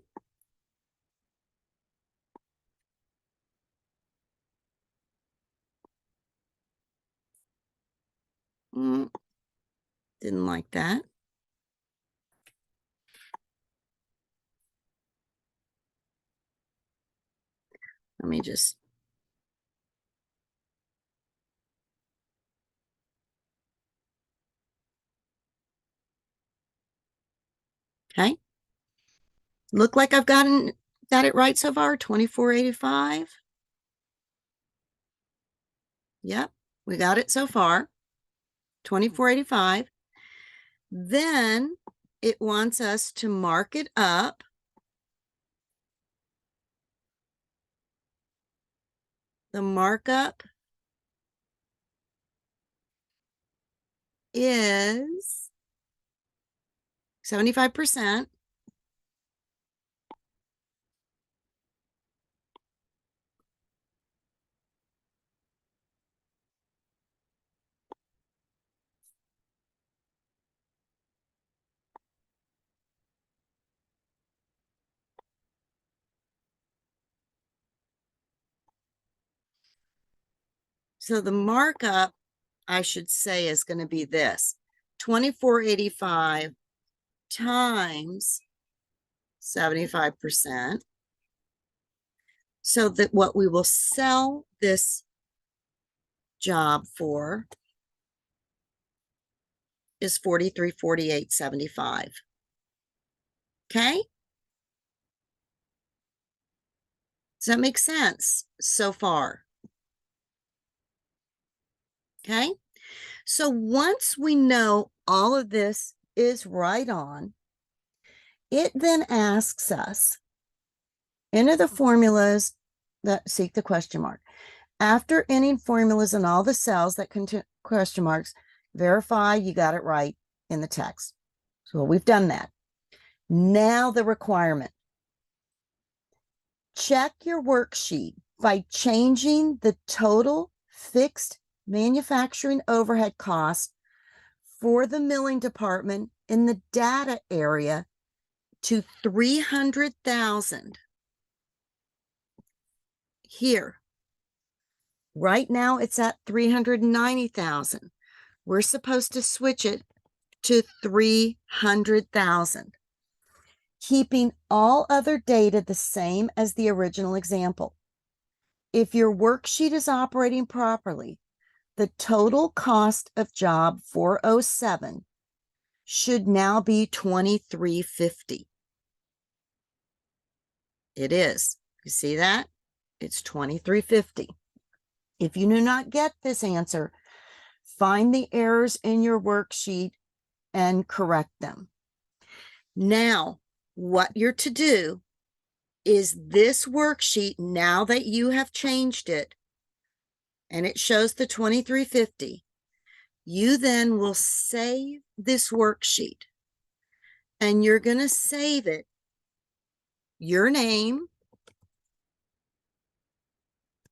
didn't like that. Let me just, okay. Look like I've got it right so far, 2485. Yep, we got it so far, 2485. Then it wants us to mark it up. The markup is 75%. So the markup, I should say, is going to be this: 2485 times 75%. So that what we will sell this job for is 4348.75. Okay? Does that make sense so far? Okay? So once we know all of this is right on, it then asks us, enter the formulas that seek the question mark. After entering formulas in all the cells that question marks, verify you got it right in the text. So we've done that. Now the requirement. Check your worksheet by changing the total fixed manufacturing overhead cost for the milling department in the data area to 300,000. Here. Right now it's at 390,000. We're supposed to switch it to 300,000, keeping all other data the same as the original example. If your worksheet is operating properly, the total cost of job 407 should now be $23.50. It is. You see that? It's $23.50. If you do not get this answer, find the errors in your worksheet and correct them. Now, what you're to do is this worksheet, now that you have changed it, and it shows the $23.50, you then will save this worksheet. And you're going to save it, your name,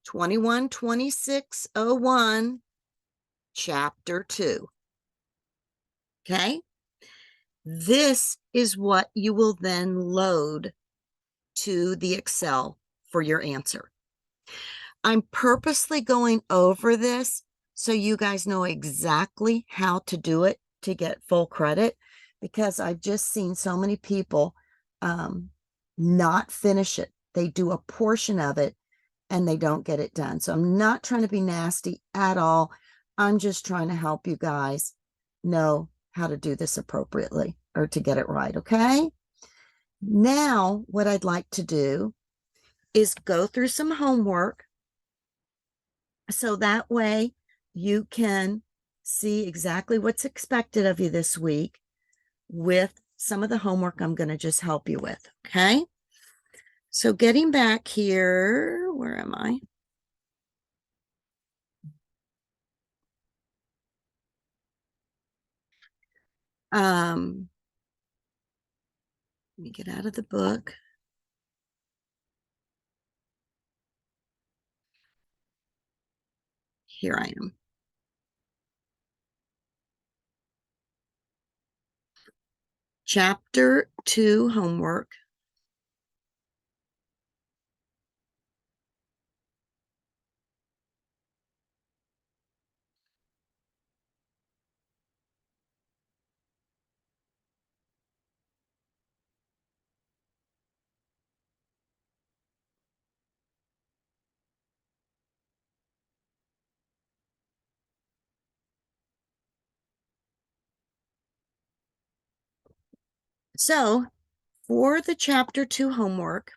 212601, chapter 2. Okay? This is what you will then load to the Excel for your answer. I'm purposely going over this so you guys know exactly how to do it to get full credit, because I've just seen so many people not finish it. They do a portion of it and they don't get it done. So I'm not trying to be nasty at all. I'm just trying to help you guys know how to do this appropriately or to get it right, okay? Now, what I'd like to do is go through some homework so that way you can see exactly what's expected of you this week with some of the homework I'm going to just help you with, okay? So getting back here, where am I? Let me get out of the book. Here I am. Chapter 2 homework. So for the chapter 2 homework,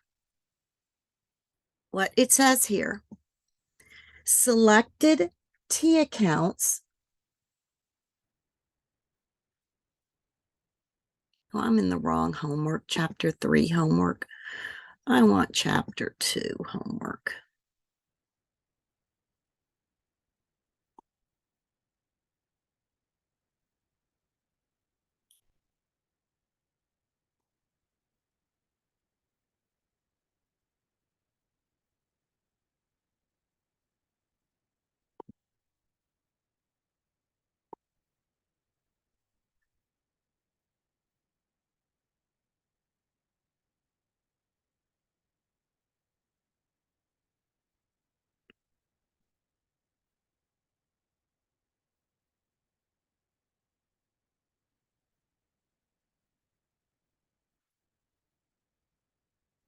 what it says here, selected T accounts. Oh, I'm in the wrong homework, chapter 3 homework. I want chapter 2 homework.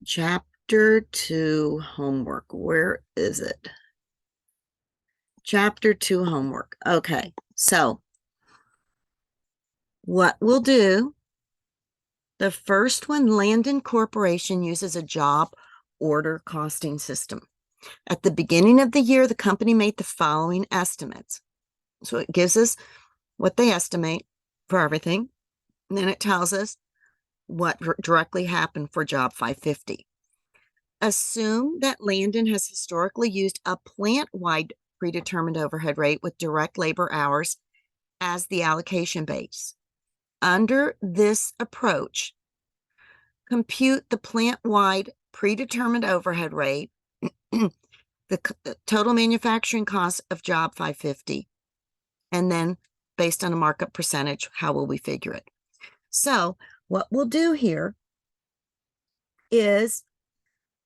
Chapter 2 homework. Where is it? Chapter 2 homework. Okay, so what we'll do, the first one, Landon Corporation uses a job order costing system. At the beginning of the year, the company made the following estimates. So it gives us what they estimate for everything. And then it tells us what directly happened for job 550. Assume that Landon has historically used a plant-wide predetermined overhead rate with direct labor hours as the allocation base. Under this approach, compute the plant-wide predetermined overhead rate, the total manufacturing cost of job 550, and then based on a markup percentage, how will we figure it? So what we'll do here is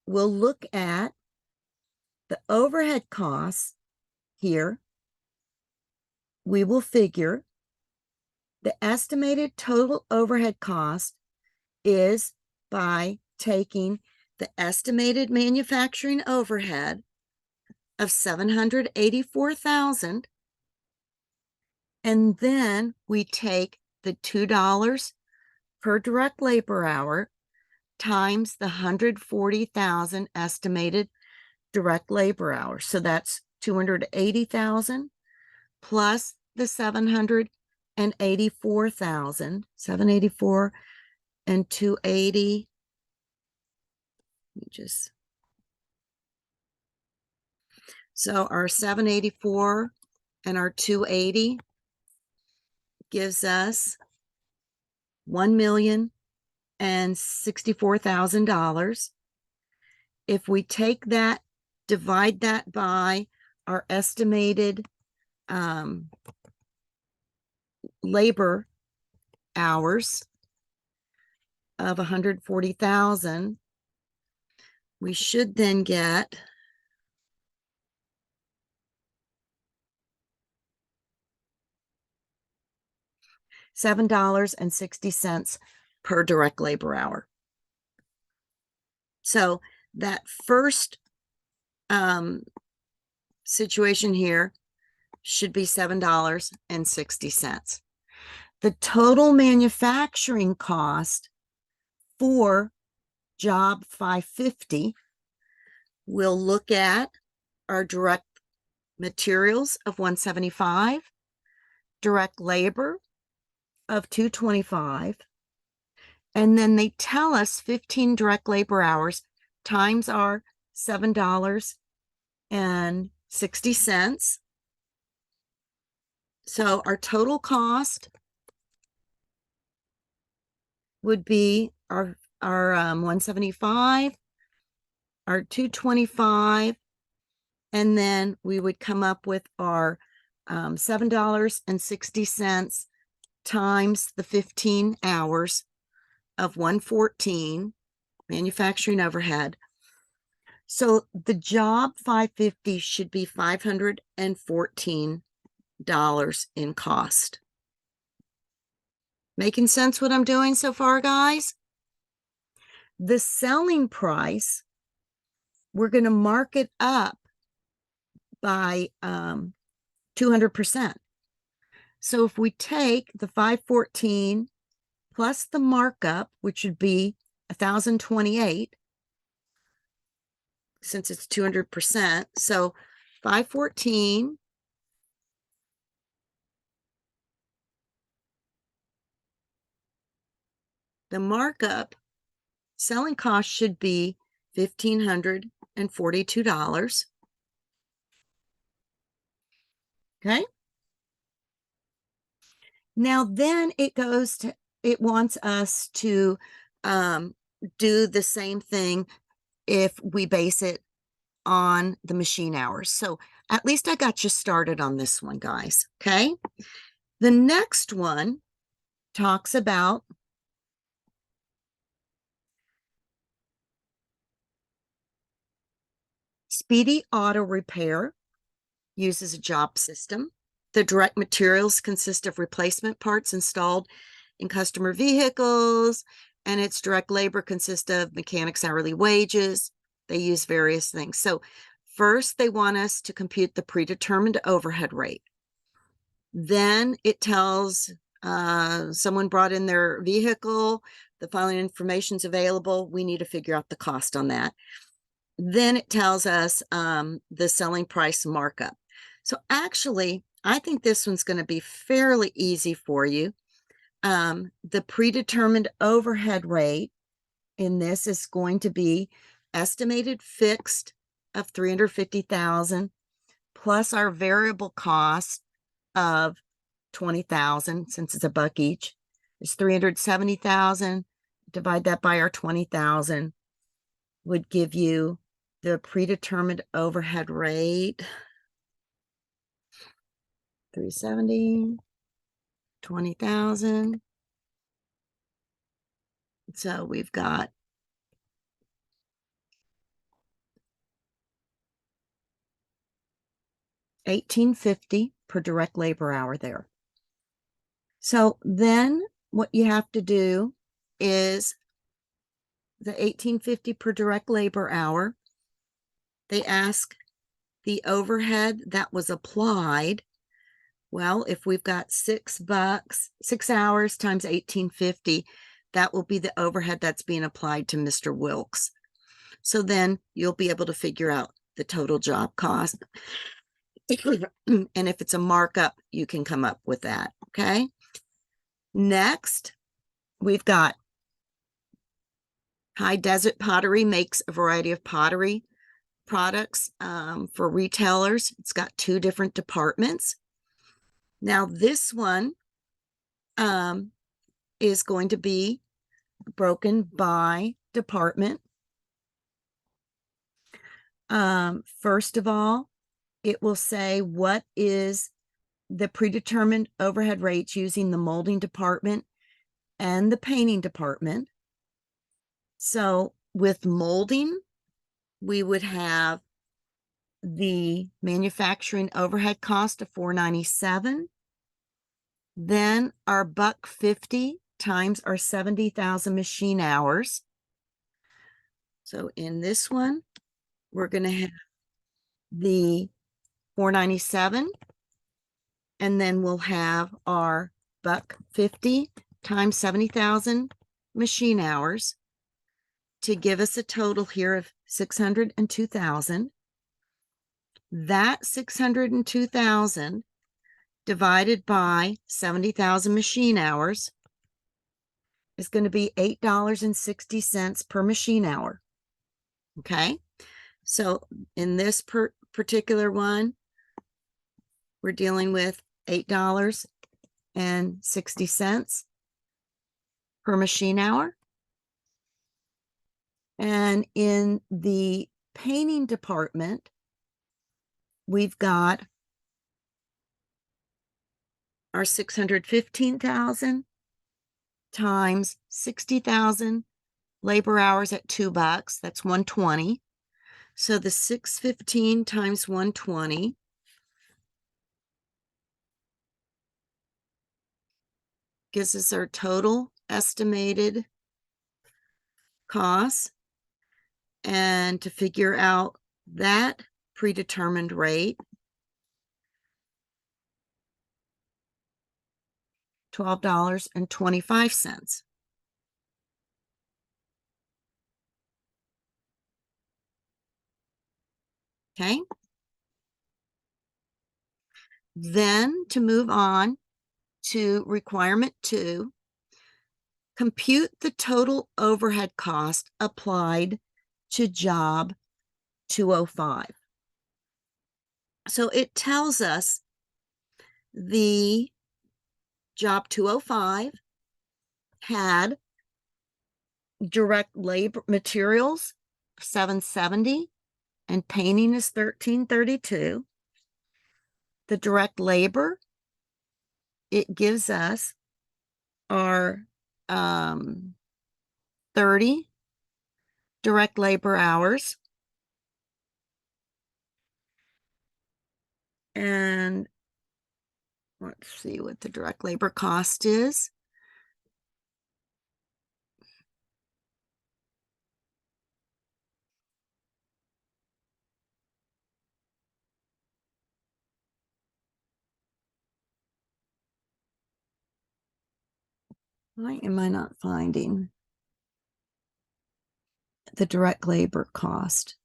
we'll look at the overhead costs here. We will figure the estimated total overhead cost is by taking the estimated manufacturing overhead of $784,000, and then we take the $2 per direct labor hour times the 140,000 estimated direct labor hours. So that's 280,000 plus the 784,000, 784 and 280. So our 784 and our 280 gives us $1,064,000. If we take that, divide that by our estimated labor hours of 140,000, we should then get $7.60 per direct labor hour. So that first situation here should be $7.60. The total manufacturing cost for job 550, we'll look at our direct materials of 175, direct labor of 225, and then they tell us 15 direct labor hours times our $7.60. So our total cost would be our 175, our 225, and then we would come up with our $7.60 times the 15 hours of 114 manufacturing overhead. So the job 550 should be $514 in cost. Making sense what I'm doing so far, guys? The selling price, we're going to mark it up by 200%. So if we take the 514 plus the markup, which would be 1,028, since it's 200%, so 514 the markup selling cost should be $1,542. Okay. Now then it wants us to do the same thing if we base it on the machine hours. So at least I got you started on this one, guys. Okay. The next one talks about speedy auto repair, uses a job system. The direct materials consist of replacement parts installed in customer vehicles, and its direct labor consists of mechanics' hourly wages. They use various things. So first, they want us to compute the predetermined overhead rate. Then it tells someone brought in their vehicle, the following information is available. We need to figure out the cost on that. Then it tells us the selling price markup. So actually, I think this one's going to be fairly easy for you. The predetermined overhead rate in this is going to be estimated fixed of $350,000 plus our variable cost of 20,000, since it's $1 each, is 370,000. Divide that by our 20,000 would give you the predetermined overhead rate. 370, 20,000. So we've got $18.50 per direct labor hour there. So then what you have to do is the $18.50 per direct labor hour, they ask the overhead that was applied. Well, if we've got $6, 6 hours times $18.50, that will be the overhead that's being applied to Mr. Wilkes. So then you'll be able to figure out the total job cost. And if it's a markup, you can come up with that. Okay. Next, we've got High Desert Pottery makes a variety of pottery products for retailers. It's got 2 different departments. Now, this one is going to be broken by department. First of all, it will say what is the predetermined overhead rates using the molding department and the painting department. So with molding, we would have the manufacturing overhead cost of $497. Then our $1.50 times our 70,000 machine hours. So in this one, we're going to have the $497, and then we'll have our $1.50 times 70,000 machine hours to give us a total here of 602,000. That 602,000 divided by 70,000 machine hours is going to be $8.60 per machine hour. Okay. So in this particular one, we're dealing with $8.60 per machine hour. And in the painting department, we've got our 615,000 times 60,000 labor hours at $2. That's 120. So the 615 times 120 gives us our total estimated cost. And to figure out that predetermined rate, $12.25. Okay. Then to move on to requirement 2, compute the total overhead cost applied to job 205. So it tells us the job 205 had direct labor materials 770 and painting is 1332. The direct labor, it gives us our 30 direct labor hours. And let's see what the direct labor cost is. Why am I not finding the direct labor cost?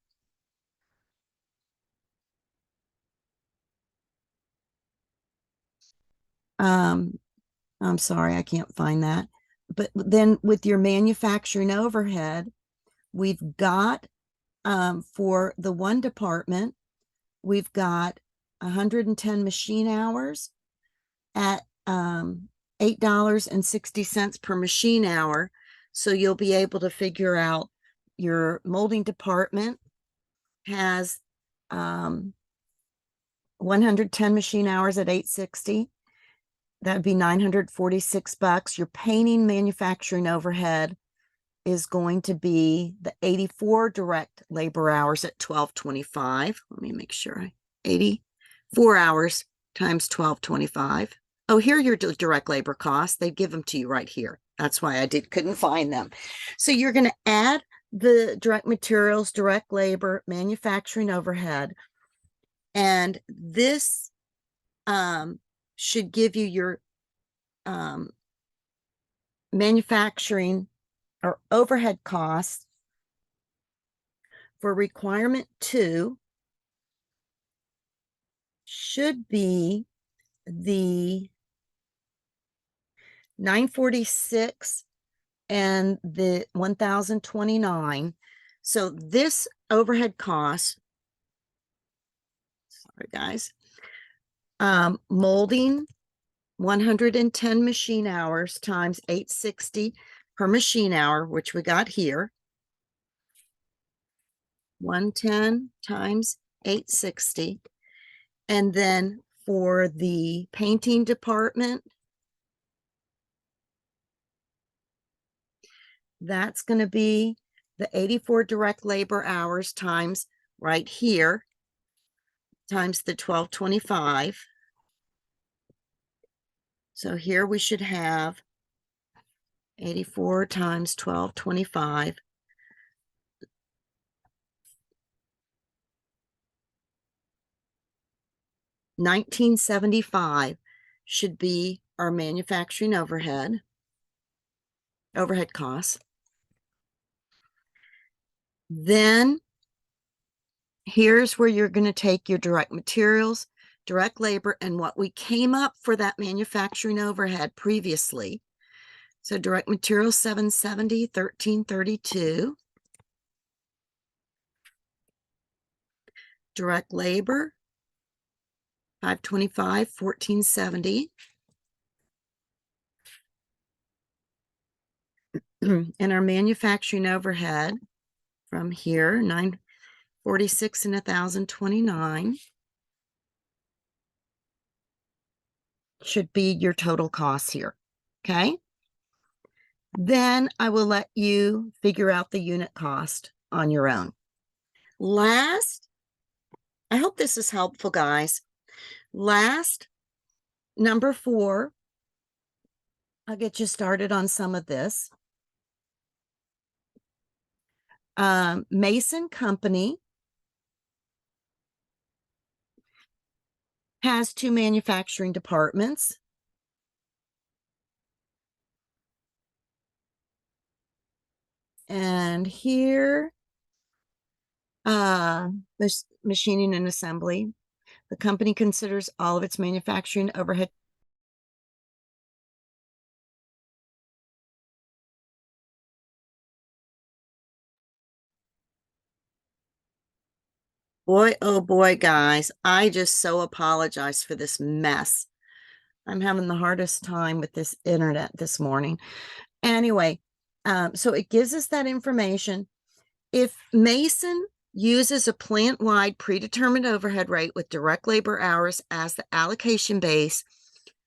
I'm sorry, I can't find that. But then with your manufacturing overhead, we've got for the one department, we've got 110 machine hours at $8.60 per machine hour. So you'll be able to figure out your molding department has 110 machine hours at $8.60. That'd be $946. Your painting manufacturing overhead is going to be the 84 direct labor hours at $12.25. Let me make sure. 84 hours times $12.25. Oh, here are your direct labor costs. They give them to you right here. That's why I couldn't find them. So you're going to add the direct materials, direct labor, manufacturing overhead, and this should give you your manufacturing or overhead costs for requirement 2 should be the 946 and the 1029. So this overhead cost, sorry guys, molding 110 machine hours times 860 per machine hour, which we got here. 110 times 860. And then for the painting department, that's going to be the 84 direct labor hours times right here times the 1225. So here we should have 84 times 1225. $19.75 should be our manufacturing overhead costs. Then here's where you're going to take your direct materials, direct labor, and what we came up for that manufacturing overhead previously. So direct materials 770, 1332. Direct labor 525, 1470. And our manufacturing overhead from here, 946 and 1029 should be your total costs here. Okay. Then I will let you figure out the unit cost on your own. Last, I hope this is helpful, guys. Last, number 4, I'll get you started on some of this. Mason Company has 2 manufacturing departments. And here, there's machining and assembly. The company considers all of its manufacturing overhead Boy, oh boy, guys, I just so apologize for this mess. I'm having the hardest time with this internet this morning. Anyway, so it gives us that information. If Mason uses a plant-wide predetermined overhead rate with direct labor hours as the allocation base,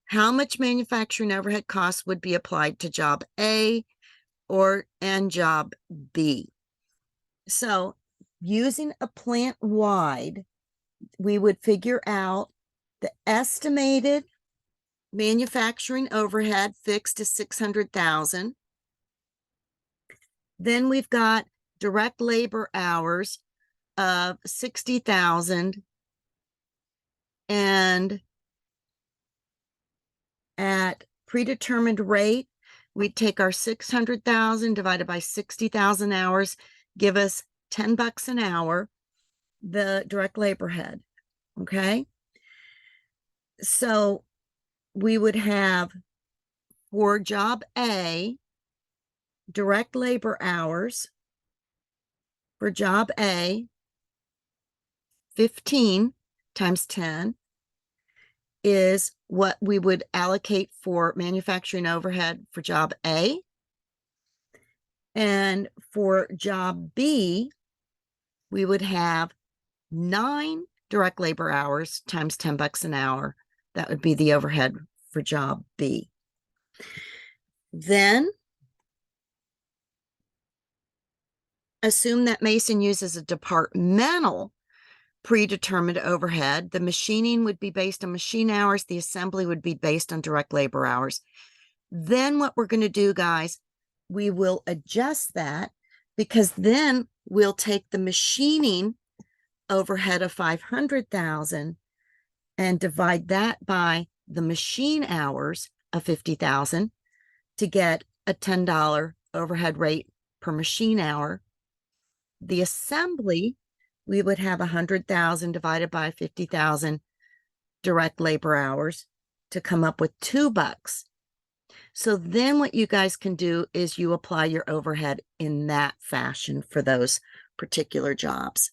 how much manufacturing overhead costs would be applied to job A and job B? So using a plant-wide, we would figure out the estimated manufacturing overhead fixed to 600,000. Then we've got direct labor hours of 60,000. And at predetermined rate, we'd take our 600,000 divided by 60,000 hours, give us $10 an hour, the direct labor head. Okay. So we would have for job A, direct labor hours for job A, 15 times 10 is what we would allocate for manufacturing overhead for job A. And for job B, we would have 9 direct labor hours times $10 an hour. That would be the overhead for job B. Then assume that Mason uses a departmental predetermined overhead. The machining would be based on machine hours. The assembly would be based on direct labor hours. Then what we're going to do, guys, we will adjust that, because then we'll take the machining overhead of 500,000 and divide that by the machine hours of 50,000 to get a $10 overhead rate per machine hour. The assembly, we would have 100,000 divided by 50,000 direct labor hours to come up with $2. So then what you guys can do is you apply your overhead in that fashion for those particular jobs.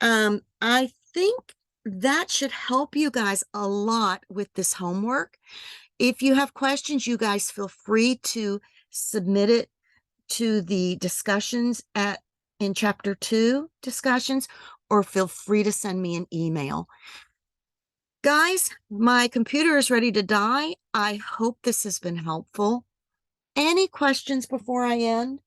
I think that should help you guys a lot with this homework. If you have questions, you guys feel free to submit it to the discussions in chapter 2 discussions, or feel free to send me an email. Guys, my computer is ready to die. I hope this has been helpful. Any questions before I end?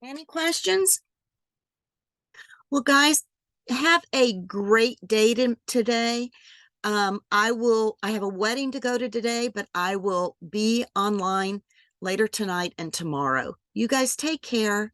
Any questions? Well, guys, have a great day today. I have a wedding to go to today, but I will be online later tonight and tomorrow. You guys take care.